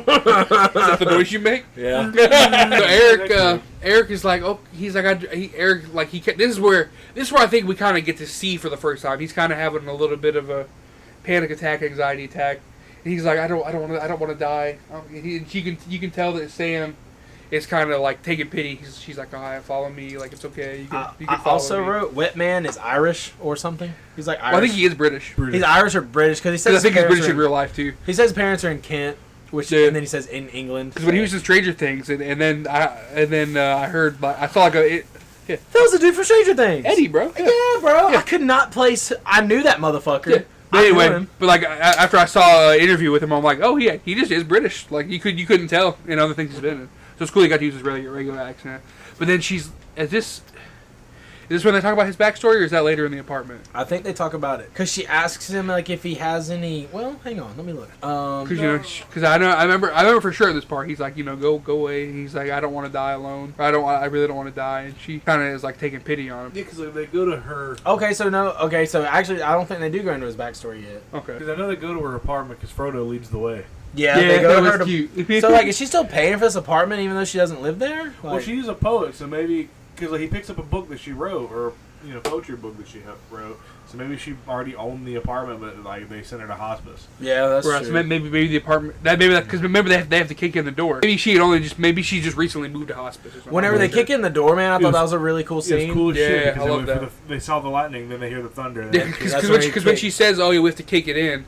Speaker 4: that the noise you make?
Speaker 5: Yeah.
Speaker 4: So Eric is like, oh, he's like, this is where I think we kind of get to see for the first time. He's kind of having a little bit of a panic attack, anxiety attack. And he's like, I don't want to die. You can tell that Sam is kind of like taking pity. She's like, oh, follow me, like it's okay. You can
Speaker 5: I
Speaker 4: follow
Speaker 5: also
Speaker 4: me.
Speaker 5: wrote Wet Man is Irish or something. He's like Irish.
Speaker 4: Well, I think he is British.
Speaker 5: He's Irish or British because he says
Speaker 4: I think
Speaker 5: his
Speaker 4: he's
Speaker 5: parents
Speaker 4: British
Speaker 5: are
Speaker 4: in real life too.
Speaker 5: He says his parents are in Kent, which
Speaker 4: Yeah.
Speaker 5: and then he says in England.
Speaker 4: Because when he was in Stranger Things, and then I heard like I saw like a
Speaker 5: that was the dude from Stranger Things.
Speaker 4: Eddie, bro.
Speaker 5: Yeah, bro.
Speaker 4: Yeah.
Speaker 5: I could not place. I knew that motherfucker.
Speaker 4: Yeah. But
Speaker 5: I knew
Speaker 4: anyway,
Speaker 5: him.
Speaker 4: but like after I saw an interview with him, I'm like, oh yeah, he just is British. Like you couldn't tell in other things he's been in. So it's cool he got to use his regular accent. But then is this when they talk about his backstory, or is that later in the apartment?
Speaker 5: I think they talk about it because she asks him like if he has any. Well, hang on, let me look.
Speaker 4: Because I remember for sure this part. He's like, go away. And he's like, I don't want to die alone. I really don't want to die. And she kind of is like taking pity on him.
Speaker 3: Yeah, because they go to her.
Speaker 5: Okay, so actually, I don't think they do go into his backstory yet.
Speaker 4: Okay.
Speaker 3: Because I know they go to her apartment because Frodo leads the way.
Speaker 5: Yeah, they go to
Speaker 4: that
Speaker 5: her.
Speaker 4: was
Speaker 5: To,
Speaker 4: cute.
Speaker 5: so like, is she still paying for this apartment even though she doesn't live there? Like,
Speaker 3: Well, she's a poet, so maybe because like, he picks up a book that she wrote, or poetry book that she wrote. So maybe she already owned the apartment, but like they sent her to hospice.
Speaker 5: yeah, that's
Speaker 4: Right,
Speaker 5: true.
Speaker 4: so maybe the apartment because remember they have to kick in the door. Maybe she just recently moved to hospice. Or something.
Speaker 5: Whenever they kick in the door, man, I thought that was a really cool
Speaker 3: It was
Speaker 5: scene.
Speaker 3: cool as
Speaker 4: Yeah,
Speaker 3: shit.
Speaker 4: I
Speaker 3: Because
Speaker 4: love that.
Speaker 3: they saw the lightning, then they hear the thunder.
Speaker 4: Yeah,
Speaker 5: That's where he
Speaker 4: because when
Speaker 5: kicked.
Speaker 4: she says, "Oh, you have to kick it in,"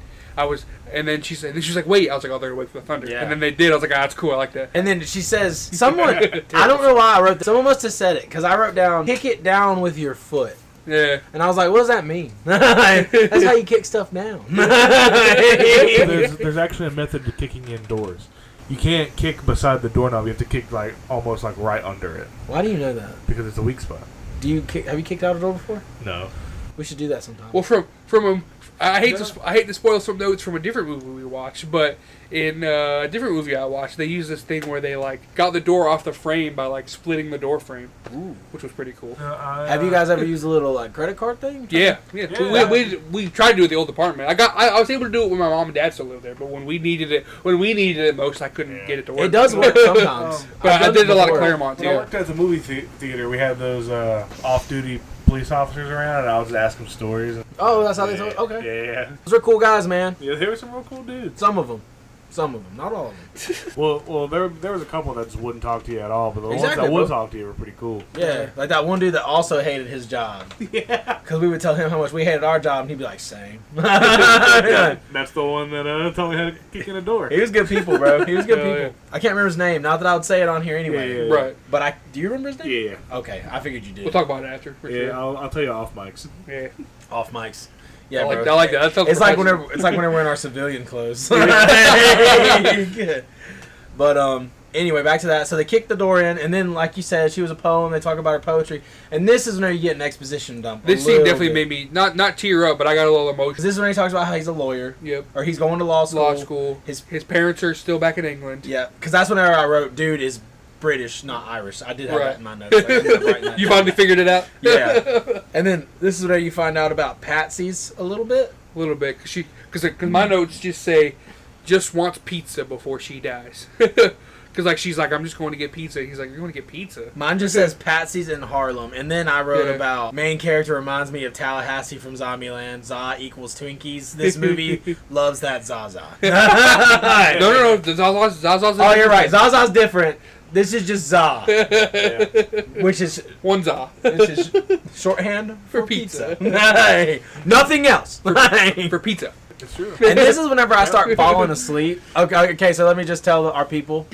Speaker 4: and then she's like, "Wait," I was like, "Oh, they're gonna wait for the thunder,"
Speaker 5: Yeah.
Speaker 4: and then they did. I was like, "Ah, that's cool. I like that."
Speaker 5: And then she says, someone, I don't know why I wrote that. Someone must have said it, because I wrote down, kick it down with your foot.
Speaker 4: Yeah.
Speaker 5: And I was like, what does that mean? That's how you kick stuff down.
Speaker 3: there's actually a method to kicking in doors. You can't kick beside the doorknob. You have to kick almost right under it
Speaker 5: Why do you know that?
Speaker 3: because it's a weak spot.
Speaker 5: Have you kicked out a door before?
Speaker 3: No.
Speaker 5: We should do that sometime.
Speaker 4: Well, from I hate to spoil some notes from a different movie we watched, but in a different movie I watched, they used this thing where they like got the door off the frame by like splitting the door frame, which was pretty cool.
Speaker 5: Have you guys ever used a little like credit card thing?
Speaker 4: Yeah.
Speaker 3: Yeah.
Speaker 4: We tried to do it at the old apartment. I was able to do it when my mom and dad still lived there, but when we needed it most, I couldn't get it to work.
Speaker 5: It does work sometimes.
Speaker 4: But
Speaker 5: I've
Speaker 4: I
Speaker 5: done
Speaker 4: did
Speaker 5: it
Speaker 4: a lot of
Speaker 5: before.
Speaker 4: Claremont
Speaker 3: When I
Speaker 4: too.
Speaker 3: worked at the movie theater, we had those off-duty police officers around, and I would just ask them stories.
Speaker 5: Oh, that's how they told it? Okay.
Speaker 3: Yeah.
Speaker 5: Those are cool guys, man.
Speaker 3: Yeah, they were some real cool dudes.
Speaker 5: Some of them. Not all of them.
Speaker 3: Well, there was a couple that just wouldn't talk to you at all, but the
Speaker 5: Exactly,
Speaker 3: ones that would
Speaker 5: bro.
Speaker 3: talk to you were pretty cool.
Speaker 5: Yeah, like that one dude that also hated his job.
Speaker 3: Yeah.
Speaker 5: Because we would tell him how much we hated our job, and he'd be like, same.
Speaker 3: That's the one that told me how to kick in the door.
Speaker 5: He was good people, bro. He was good
Speaker 4: Oh,
Speaker 5: people.
Speaker 4: yeah.
Speaker 5: I can't remember his name. Not that I would say it on here anyway.
Speaker 3: Yeah.
Speaker 4: Right.
Speaker 5: But do you remember his name?
Speaker 3: Yeah.
Speaker 5: Okay, I figured you did.
Speaker 4: We'll talk about it after. For
Speaker 3: Yeah,
Speaker 4: sure.
Speaker 3: I'll tell you off mics.
Speaker 4: Yeah.
Speaker 5: Off mics. Yeah,
Speaker 4: I like
Speaker 5: bro.
Speaker 4: that. That sounds
Speaker 5: It's like
Speaker 4: professional.
Speaker 5: whenever we're in our civilian clothes. Good. But anyway, back to that. So they kicked the door in, and then like you said, she was a poem. They talk about her poetry, and this is when you get an exposition dump.
Speaker 4: This scene definitely made me not tear up, but I got a little emotional.
Speaker 5: This is when he talks about how he's a lawyer,
Speaker 4: Yep.
Speaker 5: or he's going to law school.
Speaker 4: Law school.
Speaker 5: His
Speaker 4: His parents are still back in England.
Speaker 5: yeah, because that's whenever I wrote, dude is British, not Irish. I did have
Speaker 4: Right.
Speaker 5: that in my notes. Like, I ended up writing that
Speaker 4: You
Speaker 5: down.
Speaker 4: finally figured it out?
Speaker 5: Yeah. And then this is where you find out about Patsy's a little bit.
Speaker 4: a little bit, because my notes just say, just wants pizza before she dies. Because like she's like, I'm just going to get pizza. He's like, you're going to get pizza.
Speaker 5: Mine just says Patsy's in Harlem, and then I wrote about main character reminds me of Tallahassee from Zombieland. Za equals Twinkies. This movie loves that Zaza.
Speaker 4: No. Zaza's.
Speaker 5: Oh, you're right. Zaza's different. This is just Za, which is
Speaker 4: one Za.
Speaker 5: Which is shorthand for pizza. Hey, nothing else
Speaker 4: for pizza.
Speaker 3: It's true.
Speaker 5: And this is whenever I start falling asleep. Okay, so let me just tell our people.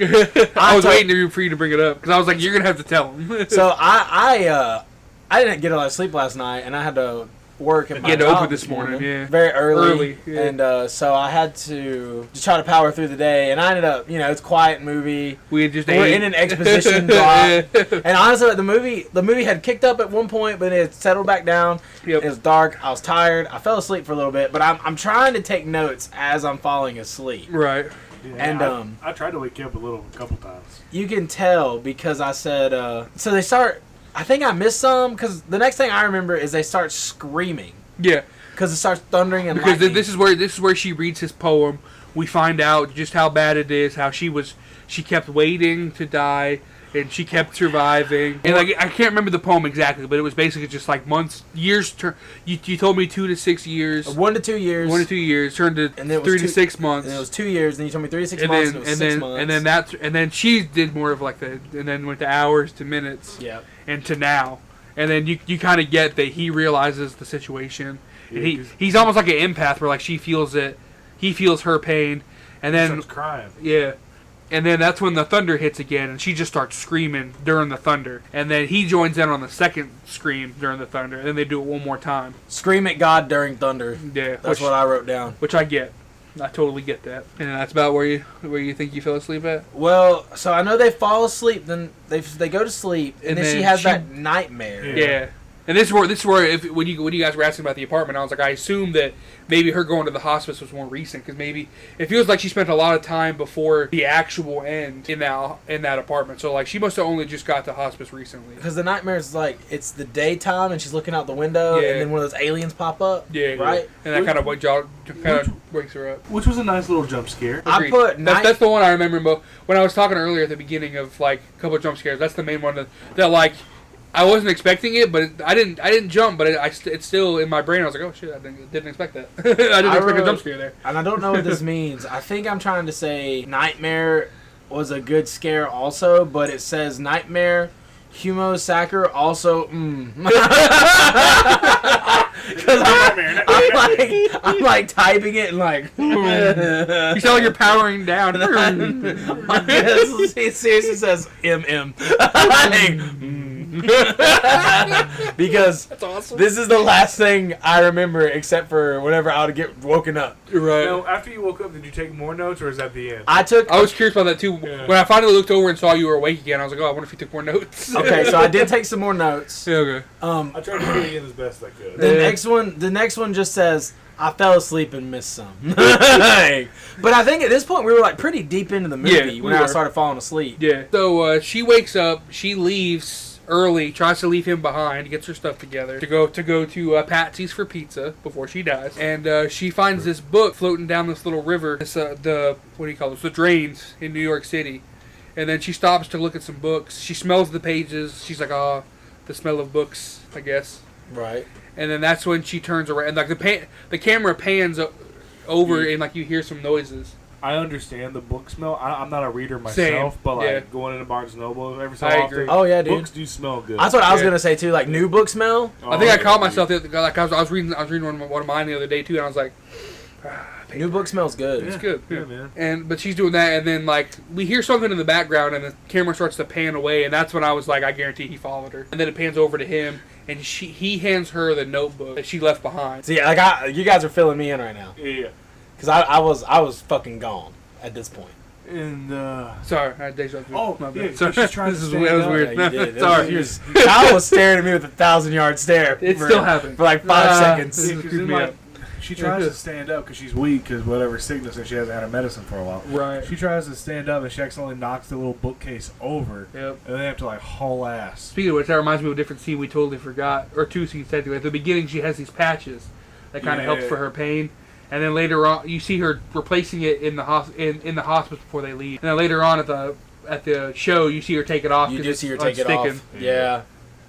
Speaker 4: I was waiting for you to bring it up because I was like, you're gonna have to tell them.
Speaker 5: So I didn't get a lot of sleep last night, and I had to work at my job
Speaker 4: open this morning. Yeah,
Speaker 5: very early.
Speaker 4: Yeah.
Speaker 5: And so I had to just try to power through the day, and I ended up, it's a quiet movie.
Speaker 4: We're
Speaker 5: in an exposition block, and honestly, the movie had kicked up at one point, but it settled back down.
Speaker 4: Yep.
Speaker 5: It was dark. I was tired. I fell asleep for a little bit, but I'm trying to take notes as I'm falling asleep.
Speaker 4: Right.
Speaker 3: Yeah,
Speaker 5: And
Speaker 3: I tried to wake you up a couple times.
Speaker 5: You can tell because I said so they start. I think I missed some because the next thing I remember is they start screaming.
Speaker 4: Yeah.
Speaker 5: Because it starts thundering and
Speaker 4: because
Speaker 5: lightning.
Speaker 4: this is where she reads his poem. We find out just how bad it is. How she kept waiting to die, and she kept surviving. And like I can't remember the poem exactly, but it was basically just like months, years. You told me 2 to 6 years.
Speaker 5: 1 to 2 years.
Speaker 4: 1 to 2 years turned to 3 to 6 months.
Speaker 5: And it was 2 years. And you told me 3 to 6 months. And it was 6 months.
Speaker 4: And then she did more of like and then went to hours to minutes.
Speaker 5: Yeah.
Speaker 4: And to now. And then you kind of get that he realizes the situation.
Speaker 3: Yeah,
Speaker 4: and he's almost like an empath where like she feels it, he feels her pain, and then
Speaker 3: starts crying.
Speaker 4: Yeah, and then that's when the thunder hits again, and she just starts screaming during the thunder, and then he joins in on the second scream during the thunder, and then they do it one more time.
Speaker 5: Scream at God during thunder.
Speaker 4: Yeah,
Speaker 5: that's what I wrote down.
Speaker 4: Which I get. I totally get that, and that's about where you think you fell asleep at.
Speaker 5: Well, so I know they fall asleep, then they go to sleep, and then she has that nightmare.
Speaker 4: Yeah. And this is where when you guys were asking about the apartment, I was like, I assume that maybe her going to the hospice was more recent because maybe it feels like she spent a lot of time before the actual end in that apartment. So like she must have only just got to hospice recently.
Speaker 5: Because the nightmare is like it's the daytime and she's looking out the window and then one of those aliens pop up.
Speaker 4: Yeah,
Speaker 5: right.
Speaker 4: And that kind of wakes her up.
Speaker 3: Which was a nice little jump scare.
Speaker 4: Agreed. That's the one I remember. When I was talking earlier at the beginning of like a couple of jump scares, that's the main one that like. I wasn't expecting it, but I didn't jump, but it's still in my brain. I was like, oh shit, I didn't expect that. I didn't expect a jump scare there.
Speaker 5: And I don't know what this means. I think I'm trying to say nightmare was a good scare also, but it says nightmare, humo sacker also. Because I'm like typing it and like.
Speaker 4: You sound like you're powering down.
Speaker 5: It seriously says MM. Because
Speaker 4: that's awesome.
Speaker 5: This is the last thing I remember, except for whenever I would get woken up.
Speaker 4: Right.
Speaker 3: Now, after you woke up, did you take more notes, or is that the end?
Speaker 5: I
Speaker 4: was curious about that too. Yeah. When I finally looked over and saw you were awake again, I was like, oh, I wonder if you took more notes.
Speaker 5: Okay, so I did take some more notes.
Speaker 4: Yeah, okay.
Speaker 3: I tried to fit in as best I could.
Speaker 5: The next one just says, I fell asleep and missed some. But I think at this point we were like pretty deep into the movie when I started falling asleep.
Speaker 4: Yeah. So she wakes up, she leaves early, tries to leave him behind, gets her stuff together to go to Patsy's for pizza before she dies, and she finds this book floating down this little river. This the drains in New York City, and then she stops to look at some books. She smells the pages. She's like, oh, the smell of books, I guess.
Speaker 5: Right.
Speaker 4: And then that's when she turns around, and like the camera pans over, and like you hear some noises.
Speaker 3: I understand the book smell. I'm not a reader myself, but like going into Barnes & Noble every so often.
Speaker 4: Agree.
Speaker 5: Oh yeah, dude.
Speaker 3: Books do smell good.
Speaker 5: That's what I was gonna say too. Like new book smell.
Speaker 4: I think I caught myself like I was reading one of mine the other day too, and I was like,
Speaker 5: new book smells good.
Speaker 4: It's good.
Speaker 3: Yeah, man.
Speaker 4: But she's doing that, and then like we hear something in the background, and the camera starts to pan away, and that's when I was like, I guarantee he followed her. And then it pans over to him, and he hands her the notebook that she left behind.
Speaker 5: See, like you guys are filling me in right now.
Speaker 3: Yeah.
Speaker 5: Because I was fucking gone at this point.
Speaker 3: And
Speaker 4: sorry, I had deja vu.
Speaker 3: Oh,
Speaker 4: my bad.
Speaker 3: yeah,
Speaker 4: Sorry.
Speaker 3: she's trying to stand
Speaker 4: That was
Speaker 3: up.
Speaker 4: weird.
Speaker 5: Yeah, you did.
Speaker 4: Sorry.
Speaker 5: Kyle was staring at me with a 1,000-yard stare.
Speaker 4: It still happened
Speaker 5: for like 5 seconds.
Speaker 3: Yeah, 'cause then, like, she tries to stand up because she's weak because whatever sickness and she hasn't had her medicine for a while.
Speaker 4: Right.
Speaker 3: She tries to stand up and she accidentally knocks the little bookcase over.
Speaker 4: Yep.
Speaker 3: And they have to like haul ass.
Speaker 4: Speaking of which, that reminds me of a different scene we totally forgot, or two scenes technically. At the beginning, she has these patches that kind of helps for her pain. And then later on, you see her replacing it in the hospital before they leave. And then later on at the show, you see her take it off.
Speaker 5: You do see her take it
Speaker 4: unsticking.
Speaker 5: off. Yeah.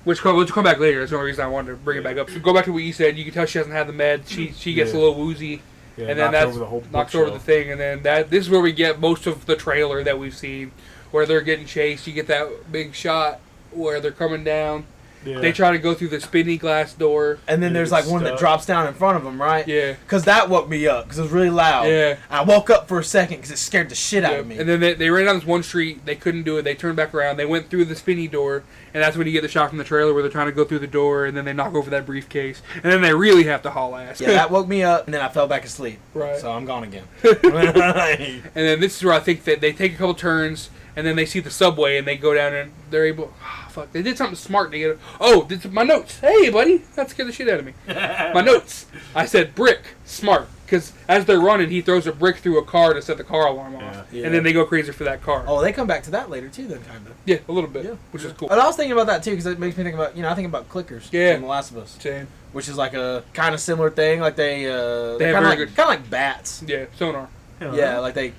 Speaker 4: Which will come back later. That's the only reason I wanted to bring it back up. So go back to what you said. You can tell she hasn't had the med. She gets a little woozy.
Speaker 3: Yeah,
Speaker 4: and then that knocks over the thing. And then this is where we get most of the trailer that we've seen, where they're getting chased. You get that big shot where they're coming down. Yeah. They try to go through the spinny glass door.
Speaker 5: And then there's like one that drops down in front of them, right?
Speaker 4: Yeah.
Speaker 5: Because that woke me up, because it was really loud.
Speaker 4: Yeah.
Speaker 5: I woke up for a second because it scared the shit out of me.
Speaker 4: And then they ran down this one street. They couldn't do it. They turned back around. They went through the spinny door. And that's when you get the shot from the trailer where they're trying to go through the door. And then they knock over that briefcase. And then they really have to haul ass.
Speaker 5: Yeah, that woke me up. And then I fell back asleep.
Speaker 4: Right.
Speaker 5: So I'm gone again.
Speaker 4: And then this is where I think that they take a couple turns. And then they see the subway. And they go down and they're able... Fuck, they did something smart to get... my notes. Hey, buddy. That scared the shit out of me. My notes. I said brick. Smart. Because as they're running, he throws a brick through a car to set the car alarm off. Yeah. And then they go crazy for that car.
Speaker 5: Oh, they come back to that later, too, then, kind of.
Speaker 4: Yeah, a little bit. Yeah. Which is cool.
Speaker 5: And I was thinking about that, too, because it makes me think about... I think about clickers from The Last of Us.
Speaker 4: Same.
Speaker 5: Which is like a kind of similar thing. Like they
Speaker 4: have
Speaker 5: kind of like bats.
Speaker 4: Yeah, sonar.
Speaker 5: Yeah, like they...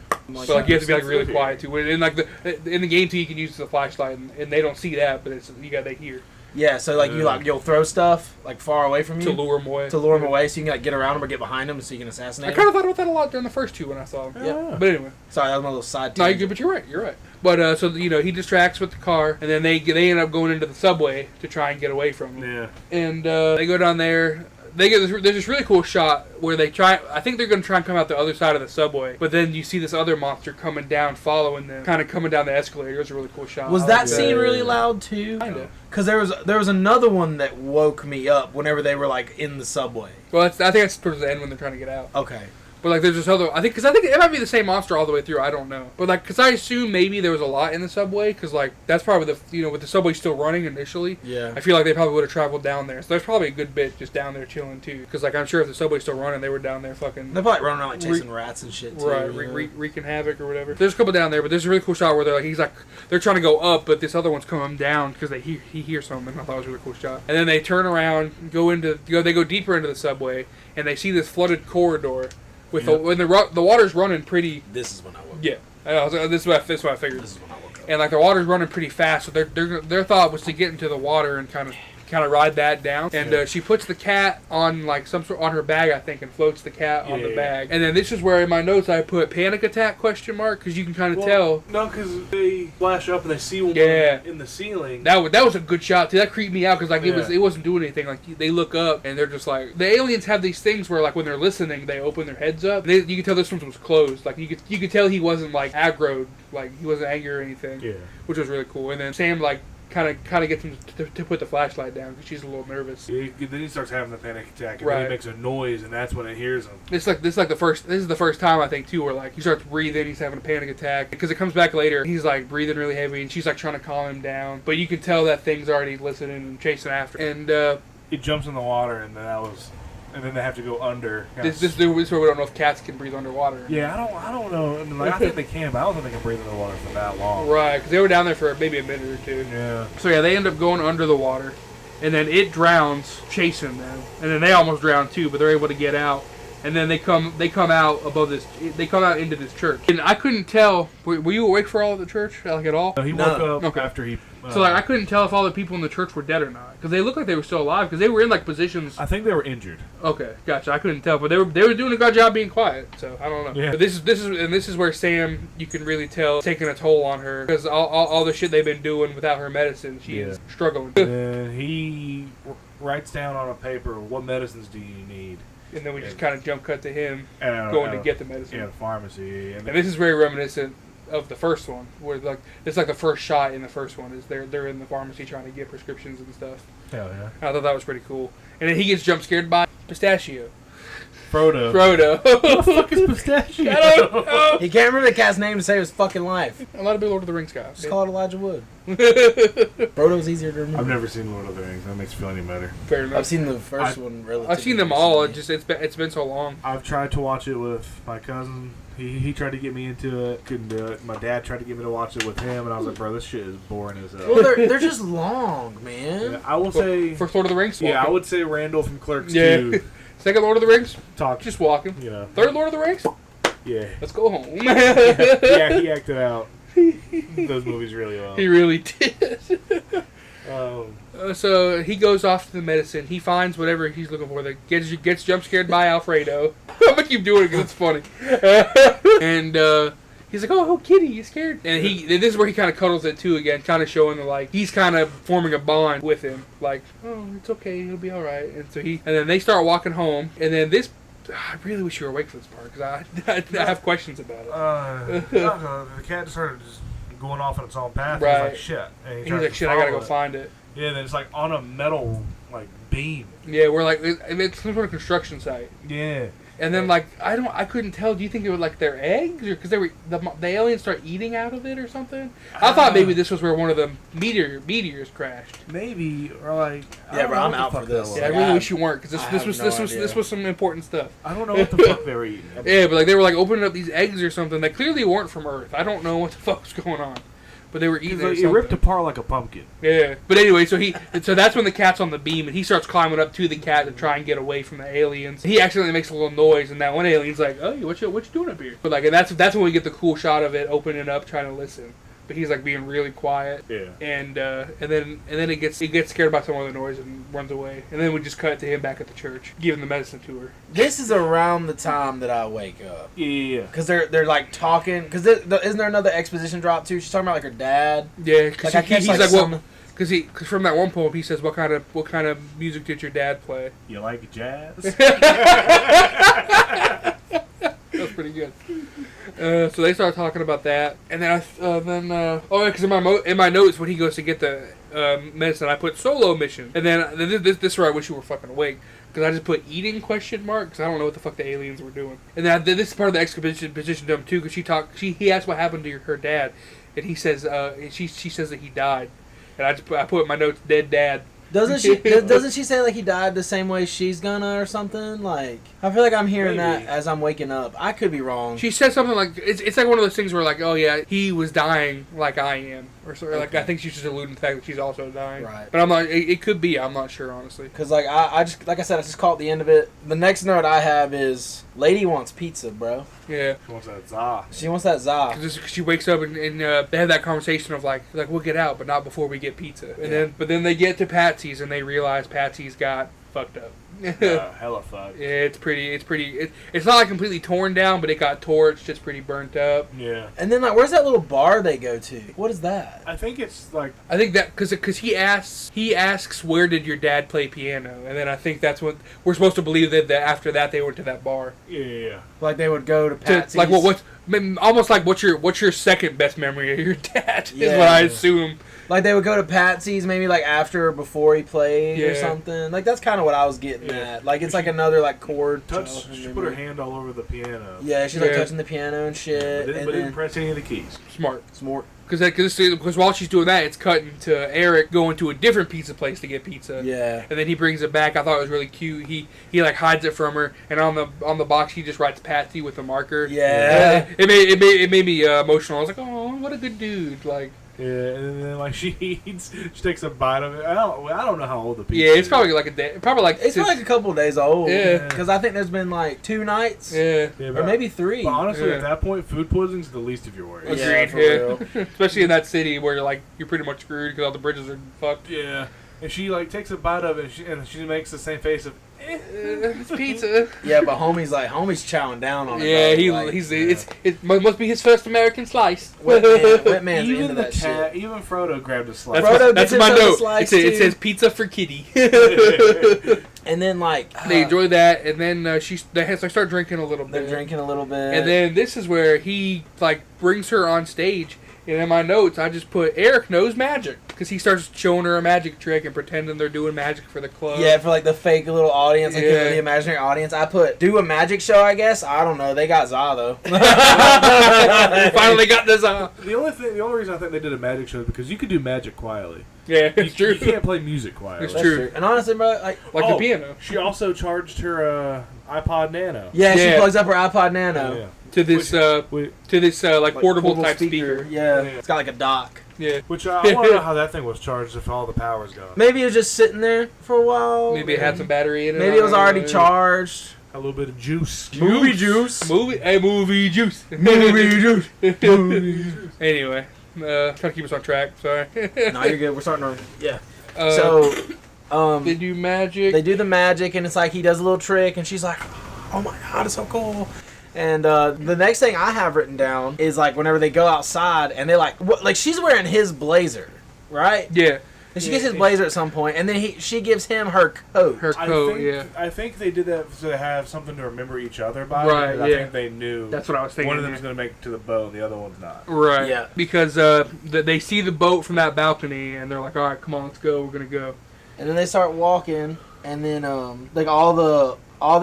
Speaker 4: So like you have to be like really quiet too. In the game too, you can use the flashlight, and they don't see that, but they hear.
Speaker 5: Yeah, so like you'll throw stuff like far away from you
Speaker 4: to lure them away.
Speaker 5: So you can like get around them or get behind them, so you can assassinate.
Speaker 4: I kind of thought about that a lot during the first two when I saw them.
Speaker 5: Yeah,
Speaker 4: but anyway.
Speaker 5: Sorry, that was my little side.
Speaker 4: No, but you're right. You're right. But so he distracts with the car, and then they end up going into the subway to try and get away from him.
Speaker 3: Yeah.
Speaker 4: And they go down there. There's this really cool shot where they try. I think they're going to try and come out the other side of the subway, but then you see this other monster coming down, following them, kind of coming down the escalator. It was a really cool shot.
Speaker 5: Was that scene really loud too?
Speaker 4: Kinda.
Speaker 5: Because there was another one that woke me up whenever they were like in the subway.
Speaker 4: Well, I think that's towards the end when they're trying to get out.
Speaker 5: Okay.
Speaker 4: But like, there's this other. I think it might be the same monster all the way through. I don't know. But like, because I assume maybe there was a lot in the subway. Because like, that's probably with the subway still running initially.
Speaker 5: Yeah.
Speaker 4: I feel like they probably would have traveled down there. So there's probably a good bit just down there chilling too. Because like, I'm sure if the subway's still running, they were down there fucking.
Speaker 5: They're probably running around like chasing rats and shit too.
Speaker 4: Right, wreaking havoc or whatever. There's a couple down there, but there's a really cool shot where they're trying to go up, but this other one's coming down because he hears something. I thought it was a really cool shot. And then they turn around, they go deeper into the subway, and they see this flooded corridor. When the water's running pretty...
Speaker 5: This is when I woke up.
Speaker 4: Yeah. This is what I figured.
Speaker 5: This is when I woke up.
Speaker 4: And like the water's running pretty fast, so their thought was to get into the water and kind of ride that down. And she puts the cat on like on her bag, I think, and floats the cat on the bag. And then this is where in my notes I put panic attack ? Because you can kind of tell.
Speaker 3: No, because they flash up and they see one in the ceiling.
Speaker 4: That was a good shot too. That creeped me out because like it wasn't doing anything. Like they look up and they're just like the aliens have these things where like when they're listening they open their heads up. You can tell this one was closed. Like you could tell he wasn't like aggroed, like he wasn't angry or anything. Yeah, which was really cool. And then Sam like. Kind of gets him to put the flashlight down because she's a little nervous.
Speaker 3: Then he starts having the panic attack, and then he makes a noise, and that's when it hears him.
Speaker 4: This is the first time I think too where like he starts breathing, he's having a panic attack because it comes back later. He's like breathing really heavy, and she's like trying to calm him down, but you can tell that thing's already listening and chasing after. And
Speaker 3: he jumps in the water, and then they have to go under.
Speaker 4: This is where we don't know if cats can breathe underwater.
Speaker 3: Yeah, I don't know. I mean, like, I think they can, but I don't think they can breathe underwater for that long.
Speaker 4: Right, because they were down there for maybe a minute or two.
Speaker 3: Yeah.
Speaker 4: So yeah, they end up going under the water, and then it drowns, chasing them, and then they almost drown too, but they're able to get out. And then they come out above this. They come out into this church, and I couldn't tell. Were you awake for all of the church, like at all?
Speaker 3: No, he woke up after he.
Speaker 4: So like I couldn't tell if all the people in the church were dead or not because they looked like they were still alive because they were in like positions.
Speaker 3: I think they were injured.
Speaker 4: Okay, gotcha. I couldn't tell, but they were doing a good job being quiet. So I don't know.
Speaker 3: Yeah.
Speaker 4: But this is where Sam, you can really tell, taking a toll on her because all the shit they've been doing without her medicine, she's struggling.
Speaker 3: And he writes down on a paper, what medicines do you need?
Speaker 4: And then we just kind of jump cut to him going to get the medicine.
Speaker 3: Yeah, the pharmacy.
Speaker 4: And this is very reminiscent of the first one, where like it's like the first shot in the first one is they're in the pharmacy trying to get prescriptions and stuff.
Speaker 3: Hell yeah!
Speaker 4: I thought that was pretty cool. And then he gets jump scared by Pistachio.
Speaker 3: Frodo.
Speaker 4: What
Speaker 3: the fuck is Pistachio?
Speaker 4: I don't know.
Speaker 5: He can't remember the cat's name to save his fucking life.
Speaker 4: A lot of big Lord of the Rings guys.
Speaker 5: Just call it Elijah Wood. Frodo's easier to remember.
Speaker 3: I've never seen Lord of the Rings. That makes me feel any better.
Speaker 4: Fair enough.
Speaker 5: I've seen the first one relatively.
Speaker 4: I've seen them all. It's been so long.
Speaker 3: I've tried to watch it with my cousin. He tried to get me into it. Couldn't do it. My dad tried to get me to watch it with him, and I was like, bro, this shit is boring as hell.
Speaker 5: Well, they're just long, man.
Speaker 3: Yeah, I will say...
Speaker 4: For Lord of the Rings?
Speaker 3: Yeah, I would say Randall from Clerks 2.
Speaker 4: Second Lord of the Rings,
Speaker 3: Talk.
Speaker 4: just walking.
Speaker 3: You know.
Speaker 4: Third Lord of the Rings,
Speaker 3: Yeah.
Speaker 4: let's go home.
Speaker 3: Yeah, he acted out those movies really well.
Speaker 4: He really did.
Speaker 3: Um,
Speaker 4: So he goes off to the medicine. He finds whatever he's looking for. That gets jump scared by Alfredo. I'm gonna keep doing it because it's funny. And he's like, "Oh, kitty, you scared?" And this is where he kind of cuddles it too again, kind of showing the, like, he's kind of forming a bond with him. Like, "Oh, it's okay, he'll be all right." And so and then they start walking home. And then this, I really wish you were awake for this part because I have questions about it.
Speaker 3: the cat started just going off on its own path.
Speaker 4: Right.
Speaker 3: He's like, shit. And
Speaker 4: He's like, "Shit, I gotta go find it."
Speaker 3: Yeah, then it's like on a metal like beam.
Speaker 4: Yeah, we're like, it's some sort of construction site.
Speaker 3: Yeah.
Speaker 4: And then, like, I couldn't tell. Do you think it was like their eggs, or because the aliens start eating out of it or something? I thought maybe this was where one of the meteors crashed.
Speaker 3: Maybe, or like. I
Speaker 5: Yeah,
Speaker 3: don't
Speaker 5: bro,
Speaker 3: know
Speaker 5: I'm
Speaker 3: what
Speaker 5: out
Speaker 3: the
Speaker 5: for
Speaker 3: fuck
Speaker 5: this.
Speaker 3: that
Speaker 4: Yeah, I
Speaker 3: was.
Speaker 4: really
Speaker 5: I
Speaker 4: wish you weren't, because
Speaker 5: I have no idea.
Speaker 4: this was some important stuff.
Speaker 3: I don't know what the fuck they were eating.
Speaker 4: Yeah, but like they were like opening up these eggs or something that clearly weren't from Earth. I don't know what the fuck was going on, but they were eating
Speaker 3: Like,
Speaker 4: it.
Speaker 3: it ripped apart like a pumpkin.
Speaker 4: Yeah, but anyway, so that's when the cat's on the beam and he starts climbing up to the cat to try and get away from the aliens. He accidentally makes a little noise, and that one alien's like, "Oh, what you doing up here?" But like, and that's when we get the cool shot of it opening up, trying to listen. But he's like being really quiet.
Speaker 3: Yeah.
Speaker 4: And then it gets scared by some other noise and runs away. And then we just cut to him back at the church, giving the medicine to her.
Speaker 5: This is around the time that I wake up.
Speaker 3: Yeah.
Speaker 5: Because they're like talking. Because isn't there another exposition drop too? She's talking about like her dad.
Speaker 4: Yeah, because
Speaker 5: Like, I catch,
Speaker 4: he's
Speaker 5: like,
Speaker 4: like,
Speaker 5: some-
Speaker 4: well, because from that one poem he says, what kind of music did your dad play?
Speaker 3: You like jazz?
Speaker 4: That's pretty good. So they start talking about that, and then because in my notes when he goes to get the medicine, I put solo mission, and then this is where I wish you were fucking awake, because I just put eating question mark because I don't know what the fuck the aliens were doing, and then this is part of the exposition to him too, because he asked what happened to her dad, and he says she says that he died, and I put in my notes dead dad.
Speaker 5: Doesn't she say like he died the same way she's gonna or something? Like I feel like I'm hearing
Speaker 3: Maybe.
Speaker 5: that as I'm waking up. I could be wrong.
Speaker 4: She said something like it's like one of those things where like, oh yeah, he was dying like I am, or so, like
Speaker 5: Okay.
Speaker 4: I think she's just alluding to the fact that she's also dying.
Speaker 5: Right.
Speaker 4: But I'm not. It could be. I'm not sure honestly.
Speaker 5: Because like I just like I said, I just caught the end of it. The next note I have is lady wants pizza, bro.
Speaker 4: Yeah.
Speaker 3: She wants that za.
Speaker 5: She wants that za.
Speaker 4: Because she wakes up and they have that conversation of like we'll get out, but not before we get pizza. And then they get to Patsy's and they realize Patsy's got fucked up.
Speaker 3: Hella fuck.
Speaker 4: Yeah, it's not like completely torn down, but it got torched. It's pretty burnt up.
Speaker 3: Yeah.
Speaker 5: And then like, where's that little bar they go to? What is that?
Speaker 3: I think it's like
Speaker 4: I think that because he asks where did your dad play piano, and then I think that's what we're supposed to believe that after that they went to that bar.
Speaker 3: yeah.
Speaker 5: Like they would go to
Speaker 4: To,
Speaker 5: Patsy's.
Speaker 4: like almost like what's your second best memory of your dad is
Speaker 5: Yeah.
Speaker 4: what I assume.
Speaker 5: Like they would go to Patsy's maybe like after or before he played or
Speaker 4: Yeah.
Speaker 5: something. Like that's kind of what I was getting
Speaker 3: Yeah.
Speaker 5: at. Like it's like another like chord.
Speaker 3: She put her hand all over the piano.
Speaker 5: Yeah, she's like
Speaker 4: Yeah.
Speaker 5: touching the piano and shit.
Speaker 3: But
Speaker 5: and
Speaker 3: didn't
Speaker 5: then
Speaker 3: press any of the keys.
Speaker 4: Smart.
Speaker 5: it's more.
Speaker 4: Because while she's doing that, it's cutting to Eric going to a different pizza place to get pizza.
Speaker 5: Yeah.
Speaker 4: And then he brings it back. I thought it was really cute. He like hides it from her, and on the box he just writes Patsy with a marker.
Speaker 5: Yeah.
Speaker 4: It made me emotional. I was like, oh, what a good dude. Like.
Speaker 3: Yeah, and then like she takes a bite of it. I don't know how old the pizza.
Speaker 4: Yeah, it's
Speaker 3: is.
Speaker 4: probably like a day. Probably like
Speaker 5: It's like a couple of days old.
Speaker 4: Yeah.
Speaker 5: Because I think there's been like 2 nights.
Speaker 4: Yeah.
Speaker 3: Yeah,
Speaker 5: Or maybe 3.
Speaker 3: But honestly,
Speaker 4: Yeah.
Speaker 3: at that point, food poisoning's the least of your worries.
Speaker 5: Yeah, for
Speaker 4: Yeah.
Speaker 5: real.
Speaker 4: Especially in that city where you're pretty much screwed because all the bridges are fucked.
Speaker 3: Yeah. And she like takes a bite of it, and she makes the same face of.
Speaker 4: It's pizza.
Speaker 5: Yeah, but homie's chowing down on it.
Speaker 4: Yeah,
Speaker 5: though. Like,
Speaker 4: it must be his first American slice.
Speaker 5: Wet man's
Speaker 3: Even
Speaker 5: into
Speaker 3: the
Speaker 5: that
Speaker 3: cat,
Speaker 5: shit.
Speaker 3: even Frodo grabbed a slice.
Speaker 5: Frodo
Speaker 4: That's
Speaker 5: gets
Speaker 4: my
Speaker 5: himself a
Speaker 4: note.
Speaker 5: slice,
Speaker 4: It
Speaker 5: too.
Speaker 4: says pizza for kitty.
Speaker 5: And then like
Speaker 4: They enjoy that, and then they start drinking a little
Speaker 5: they're
Speaker 4: bit.
Speaker 5: drinking a little bit.
Speaker 4: And then this is where he like brings her on stage. And in my notes, I just put Eric knows magic because he starts showing her a magic trick and pretending they're doing magic for the club.
Speaker 5: yeah, for like the fake little audience, like
Speaker 4: Yeah.
Speaker 5: the imaginary audience. I put do a magic show. I guess I don't know. They got Za though.
Speaker 4: We finally finally got this out.
Speaker 3: The only reason I think they did a magic show is because you could do magic quietly.
Speaker 4: Yeah, it's true.
Speaker 3: You can't play music quietly.
Speaker 4: It's true.
Speaker 5: And honestly, bro,
Speaker 4: Like the piano.
Speaker 3: She also charged her iPod Nano.
Speaker 5: yeah,
Speaker 4: Yeah.
Speaker 5: she plugs up her iPod Nano.
Speaker 3: Yeah.
Speaker 4: To this like
Speaker 5: Like
Speaker 4: portable type speaker.
Speaker 5: Yeah.
Speaker 3: Yeah.
Speaker 5: It's got like a dock.
Speaker 4: Yeah.
Speaker 3: Which I want to know how that thing was charged if all the power's gone.
Speaker 5: Maybe it was just sitting there for a while.
Speaker 4: Maybe it had some battery in it.
Speaker 5: Maybe it was already charged.
Speaker 3: A little bit of juice.
Speaker 5: Movie juice.
Speaker 4: Movie juice.
Speaker 5: Movie juice.
Speaker 4: Anyway, trying to keep us on track. Sorry.
Speaker 5: No, you're good. We're starting on. Yeah.
Speaker 4: They do magic.
Speaker 5: They do the magic, and it's like he does a little trick, and she's like, "Oh my god, it's so cool." And the next thing I have written down is like whenever they go outside, and they like she's wearing his blazer, right?
Speaker 4: Yeah.
Speaker 5: And she gets his blazer at some point, and then she gives him her coat.
Speaker 4: Her coat. Yeah.
Speaker 3: I think they did that so they have something to remember each other by.
Speaker 4: Right,
Speaker 3: because I
Speaker 4: yeah.
Speaker 3: think they knew.
Speaker 4: That's what I was thinking.
Speaker 3: One of them's going to make it to the boat, and the other one's not.
Speaker 4: Right.
Speaker 5: Yeah.
Speaker 4: Because they see the boat from that balcony, and they're like, "All right, come on, let's go. We're gonna go."
Speaker 5: And then they start walking, and then like all the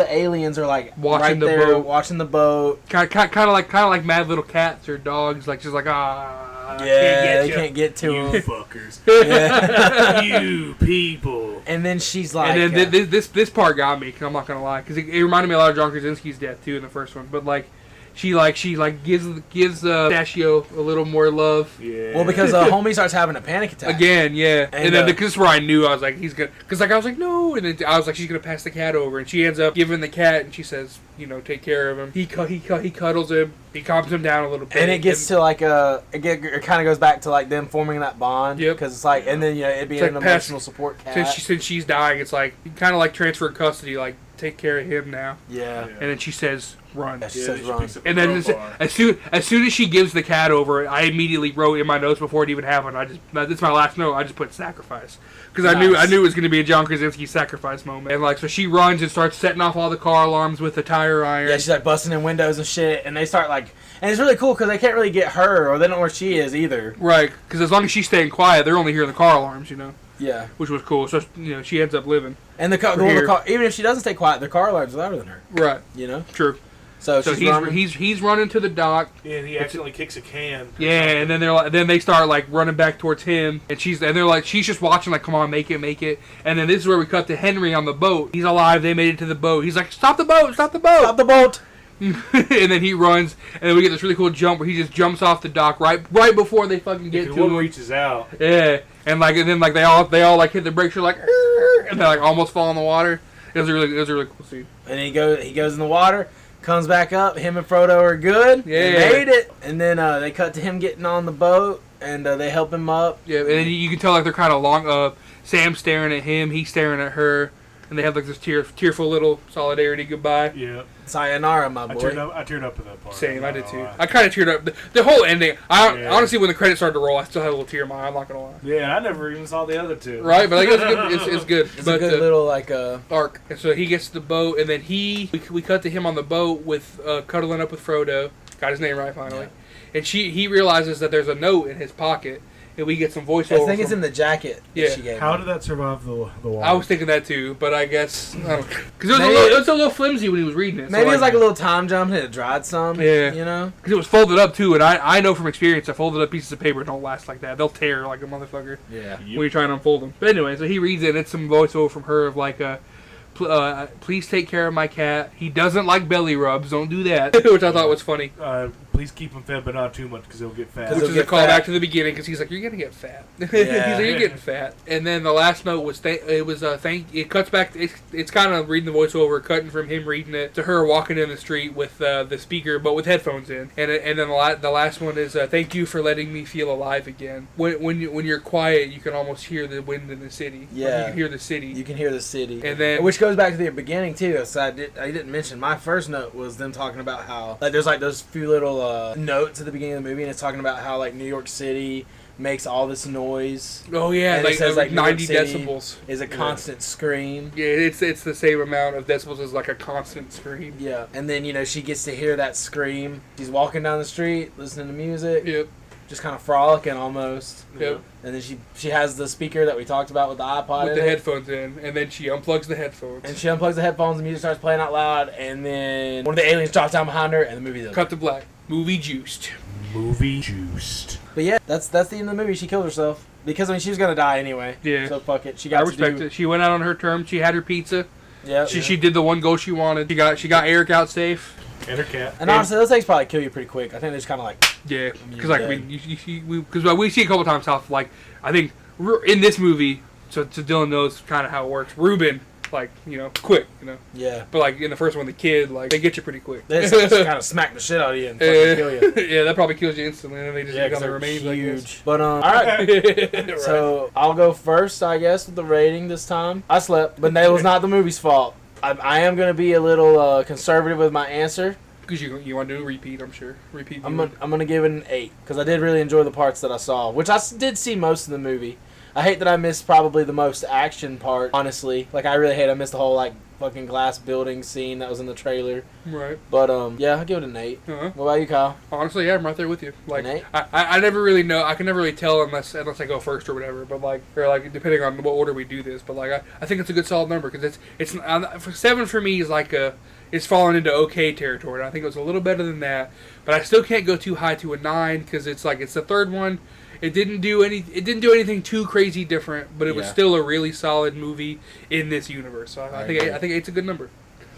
Speaker 5: aliens are like
Speaker 4: Watching
Speaker 5: right
Speaker 4: the
Speaker 5: there,
Speaker 4: boat.
Speaker 5: watching the boat.
Speaker 4: Kind of like mad little cats or dogs, like just like
Speaker 5: Yeah, they
Speaker 4: ya."
Speaker 5: can't get to
Speaker 3: You
Speaker 5: him.
Speaker 3: fuckers.
Speaker 5: Yeah.
Speaker 3: You people.
Speaker 5: And then she's like,
Speaker 4: And then this part got me, cause I'm not gonna lie, because it reminded me a lot of John Krasinski's death too in the first one. But like, she gives Pistachio a little more love.
Speaker 3: Yeah.
Speaker 5: well, because homie starts having a panic attack.
Speaker 4: Again, yeah,
Speaker 5: And,
Speaker 4: then this is where I knew I was like, he's gonna, because like I was like, no, and then I was like, she's gonna pass the cat over, and she ends up giving the cat, and she says, take care of him. He cuddles him, he calms him down a little bit,
Speaker 5: And it gets to like it kind of goes back to like them forming that bond.
Speaker 4: Yep.
Speaker 5: Because it's like, and then it'd be
Speaker 4: It's
Speaker 5: an
Speaker 4: like
Speaker 5: emotional support cat.
Speaker 4: since she's dying, it's like kind of like transfer custody, like take care of him now.
Speaker 5: Yeah.
Speaker 4: And then she says, "Run."
Speaker 5: Yeah, she says run.
Speaker 4: And then as soon as she gives the cat over, I immediately wrote in my notes before it even happened. That's my last note. I just put sacrifice because I knew it was going to be a John Krasinski sacrifice moment. And like so, she runs and starts setting off all the car alarms with the tire iron.
Speaker 5: Yeah, she's like busting in windows and shit, and they start like, and it's really cool because they can't really get her, or they don't know where she is either.
Speaker 4: Right, because as long as she's staying quiet, they're only hearing the car alarms,
Speaker 5: Yeah.
Speaker 4: which was cool. So she ends up living.
Speaker 5: And the car, even if she doesn't stay quiet, the car alarm's louder than her.
Speaker 4: Right, true.
Speaker 5: So
Speaker 4: So
Speaker 5: she's running.
Speaker 4: he's running to the dock.
Speaker 3: Yeah, and he accidentally kicks a can.
Speaker 4: Yeah, and then they start like running back towards him, and she's just watching like, come on, make it, and then this is where we cut to Henry on the boat. He's alive. They made it to the boat. He's like, stop the boat.
Speaker 5: Stop the boat!
Speaker 4: And then he runs, and then we get this really cool jump where he just jumps off the dock right before they fucking get to
Speaker 3: One
Speaker 4: him.
Speaker 3: reaches out.
Speaker 4: Yeah, and then they all like hit the brakes, like, and they like almost fall in the water. It was a really cool scene.
Speaker 5: And he goes in the water, comes back up. Him and Frodo are good.
Speaker 4: Yeah.
Speaker 5: They made it. And then they cut to him getting on the boat, and they help him up.
Speaker 4: Yeah, and then you can tell like they're kind of long. Sam's staring at him, he's staring at her, and they have like this tearful little solidarity goodbye.
Speaker 3: Yeah.
Speaker 5: Sayonara, my boy.
Speaker 3: I teared up in that part.
Speaker 4: Same, I did
Speaker 3: Oh,
Speaker 4: too. I kind of teared up. The whole ending.
Speaker 3: Yeah.
Speaker 4: Honestly, when the credits started to roll, I still had a little tear in my eye. I'm not gonna lie.
Speaker 3: Yeah, I never even saw the other two.
Speaker 4: Right, but like, it's good. It's good.
Speaker 5: It's
Speaker 4: But
Speaker 5: a good little like
Speaker 4: arc. And so he gets to the boat, and then we cut to him on the boat with cuddling up with Frodo. Got his name right finally.
Speaker 5: Yeah.
Speaker 4: And he realizes that there's a note in his pocket, and we get some voiceover.
Speaker 5: I think it's in the jacket.
Speaker 4: Yeah.
Speaker 5: That she gave
Speaker 3: How
Speaker 5: him.
Speaker 3: did that survive the water?
Speaker 4: I was thinking that too, but I guess because
Speaker 5: Maybe-
Speaker 4: it was a little flimsy when he was reading it.
Speaker 5: Maybe it was like a little time jump and it dried some.
Speaker 4: Yeah.
Speaker 5: You know.
Speaker 4: Because it was folded up too, and I know from experience that folded up pieces of paper don't last like that. They'll tear like a motherfucker
Speaker 5: Yeah.
Speaker 4: when you're trying to unfold them. But anyway, so he reads it, and it's some voiceover from her of like, please take care of my cat. He doesn't like belly rubs. Don't do that. Which I thought was funny.
Speaker 3: Please keep him fed, but not too much, because he'll get fat.
Speaker 5: 'Cause
Speaker 4: Which
Speaker 5: he'll
Speaker 4: is a
Speaker 5: get
Speaker 4: callback
Speaker 5: fat.
Speaker 4: to the beginning, because he's like, "You're gonna get fat."
Speaker 5: Yeah.
Speaker 4: He's like, "You're getting fat." And then the last note was, It cuts back. It's kind of reading the voiceover, cutting from him reading it to her walking in the street with the speaker, but with headphones in. And then the last one is, "Thank you for letting me feel alive again." When you're quiet, you can almost hear the wind in the city. Like,
Speaker 5: Yeah.
Speaker 4: you can hear the city.
Speaker 5: You can hear the city.
Speaker 4: And then-
Speaker 5: which goes back to the beginning too. So I didn't mention my first note was them talking about how like there's like those few little notes at the beginning of the movie, and it's talking about how like New York City makes all this noise.
Speaker 4: Oh yeah,
Speaker 5: And it
Speaker 4: like
Speaker 5: says, like, New York
Speaker 4: 90
Speaker 5: City
Speaker 4: decibels.
Speaker 5: is a constant scream.
Speaker 4: Yeah, it's the same amount of decibels as like a constant scream.
Speaker 5: Yeah, and then she gets to hear that scream. She's walking down the street, listening to music,
Speaker 4: Yep.
Speaker 5: just kind of frolicking almost.
Speaker 4: Yep.
Speaker 5: And then she has the speaker that we talked about with the iPod
Speaker 4: With
Speaker 5: in
Speaker 4: the
Speaker 5: it.
Speaker 4: headphones in, and then she unplugs the headphones.
Speaker 5: And she unplugs the headphones, the music starts playing out loud, and then one of the aliens drops down behind her, and the movie does.
Speaker 4: Cut to black. Movie juiced.
Speaker 3: movie juiced.
Speaker 5: But yeah, that's the end of the movie. She killed herself because I mean she was gonna die anyway.
Speaker 4: Yeah.
Speaker 5: So fuck it. She
Speaker 4: I
Speaker 5: got
Speaker 4: respect it. She went out on her terms. She had her pizza.
Speaker 5: Yeah.
Speaker 4: She did the one goal she wanted. She got Eric out safe.
Speaker 3: And her cat.
Speaker 5: And honestly, those things probably kill you pretty quick. I think they just kind of like.
Speaker 4: Yeah,
Speaker 5: You're
Speaker 4: because like
Speaker 5: dead.
Speaker 4: because we see a couple times how like I think in this movie, so Dylan knows kind of how it works. Ruben, like quick,
Speaker 5: Yeah.
Speaker 4: But like in the first one, the kid, like they get you pretty quick.
Speaker 5: They just kind of smack the shit out of you and fucking kill you.
Speaker 4: Yeah, that probably kills you instantly, and then they just
Speaker 5: Yeah,
Speaker 4: become the
Speaker 5: 'cause they're
Speaker 4: remains. I guess.
Speaker 5: huge. But all right.
Speaker 4: Right.
Speaker 5: So I'll go first, I guess, with the rating this time. I slept, but that was not the movie's fault. I am going to be a little conservative with my answer.
Speaker 4: Because you want to do a repeat, I'm sure. Repeat.
Speaker 5: I'm gonna give it an 8 because I did really enjoy the parts that I saw, which I did see most of the movie. I hate that I missed probably the most action part. Honestly, like I really hate I missed the whole like fucking glass building scene that was in the trailer.
Speaker 4: Right.
Speaker 5: But yeah, I'll give it an 8.
Speaker 4: Uh-huh.
Speaker 5: What about you, Kyle?
Speaker 4: Honestly, yeah, I'm right there with you. Like,
Speaker 5: An 8?
Speaker 4: I never really know. I can never really tell unless I go first or whatever. But like, or like depending on what order we do this. But like, I think it's a good solid number because it's for 7 for me is like it's fallen into okay territory. I think it was a little better than that, but I still can't go too high to a 9 because it's like it's the third one. It didn't do anything too crazy different, but it was still a really solid movie in this universe. So I think 8's a good number.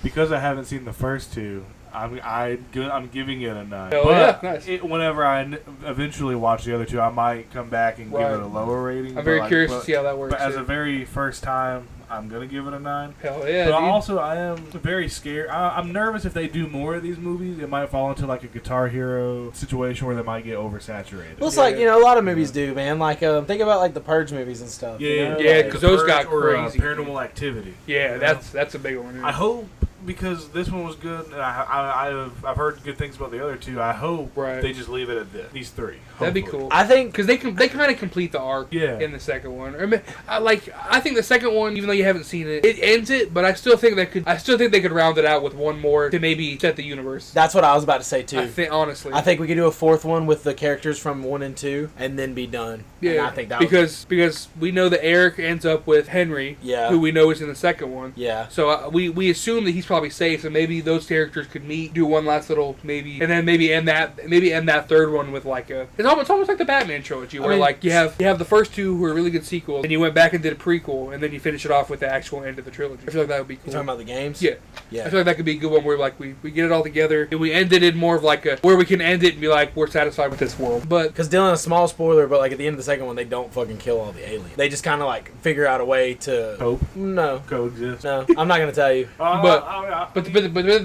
Speaker 3: Because I haven't seen the first two, I'm giving it a 9.
Speaker 4: Oh,
Speaker 3: but
Speaker 4: yeah, nice.
Speaker 3: Whenever I eventually watch the other two, I might come back and give it a lower rating.
Speaker 4: I'm very curious to see how that works.
Speaker 3: But as a very first time, I'm gonna give it a 9.
Speaker 4: Hell yeah,
Speaker 3: but
Speaker 4: dude.
Speaker 3: I am very scared. I'm nervous if they do more of these movies, it might fall into like a Guitar Hero situation where they might get oversaturated.
Speaker 5: Well, it's like a lot of movies do, man. Like think about like the Purge movies and stuff.
Speaker 3: Yeah,
Speaker 4: because those got crazy.
Speaker 3: Paranormal Activity.
Speaker 4: Yeah, that's a big one. Yeah.
Speaker 3: I hope because this one was good, and I've heard good things about the other two. I hope they just leave it at this. These 3.
Speaker 4: That'd be
Speaker 3: hopefully.
Speaker 4: cool.
Speaker 5: I think
Speaker 4: because they kind of complete the arc in the second one. I mean, I think the second one, even though you haven't seen it, it ends it. But I still think they could round it out with one more to maybe set the universe.
Speaker 5: that's what I was about to say too.
Speaker 4: Honestly,
Speaker 5: I think we could do a 4th one with the characters from 1 and 2, and then be done.
Speaker 4: Yeah,
Speaker 5: and I think that
Speaker 4: because we know that Eric ends up with Henry, who we know is in the second one.
Speaker 5: Yeah.
Speaker 4: So we assume that he's probably safe, so maybe those characters could meet, do one last little maybe, and then maybe end that third one with like it's almost like the Batman trilogy where like you have the first 2 who are really good sequels, and you went back and did a prequel, and then you finish it off with the actual end of the trilogy. I feel like that would be cool.
Speaker 5: You talking about the games?
Speaker 4: Yeah.
Speaker 5: Yeah.
Speaker 4: I feel like that could be a good one where like we get it all together and we end it in more of like where we can end it and be like we're satisfied with this world. But
Speaker 5: because Dylan, a small spoiler, but like at the end of the second one, they don't fucking kill all the aliens. They just kind of like figure out a way to
Speaker 3: coexist.
Speaker 5: No, I'm not gonna tell you.
Speaker 4: But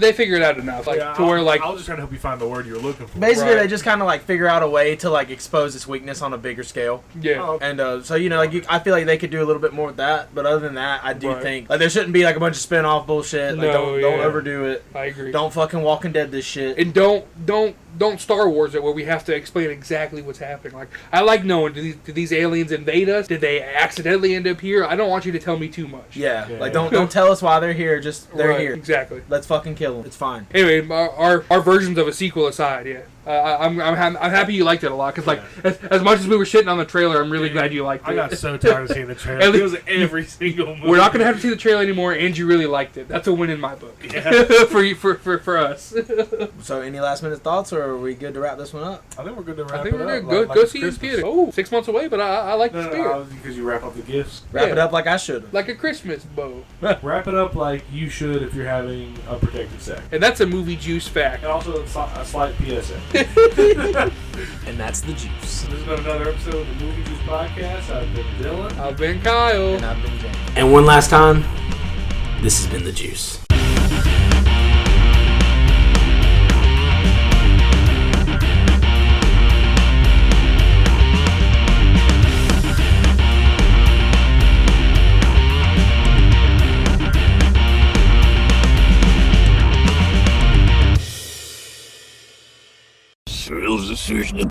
Speaker 4: they figure it out enough, like to where like
Speaker 3: I'll just try to help you find the word you're looking for.
Speaker 5: Basically, they just kind of like figure out a way to like expose its weakness on a bigger scale.
Speaker 4: Yeah.
Speaker 5: And so I feel like they could do a little bit more with that. But other than that, I do think like there shouldn't be like a bunch of spin-off bullshit. Like don't overdo it.
Speaker 4: I agree.
Speaker 5: Don't fucking Walking Dead this shit.
Speaker 4: And don't Star Wars it where we have to explain exactly what's happening. Like I like knowing did these aliens invade us? Did they accidentally end up here? I don't want you to tell me too much.
Speaker 5: Yeah. Like don't tell us why they're here. Just they're here.
Speaker 4: Exactly.
Speaker 5: Let's fucking kill them. It's fine.
Speaker 4: Anyway, our versions of a sequel aside, I'm happy you liked it a lot because like as much as we were shitting on the trailer, I'm really glad you liked it.
Speaker 3: I got so tired of seeing the trailer. It was every single movie.
Speaker 4: We're not gonna have to see the trailer anymore, and you really liked it. That's a win in my book.
Speaker 3: Yeah.
Speaker 4: for us.
Speaker 5: So any last minute thoughts, or are we good to wrap this one up?
Speaker 3: I think we're good to wrap it up.
Speaker 4: I think we're good. Go see it in theater. Oh, 6 months away, but I like the spirit.
Speaker 3: Because you wrap up the gifts.
Speaker 5: Wrap it up like I should.
Speaker 4: Like a Christmas bow.
Speaker 3: Wrap it up like you should if you're having a protected sex.
Speaker 4: And that's a movie juice fact.
Speaker 3: And also a slight PSA.
Speaker 5: And that's the juice.
Speaker 3: This has been another episode of the Movie Juice Podcast. I've been Dylan.
Speaker 4: I've been Kyle.
Speaker 5: And I've been James. And one last time, this has been the juice.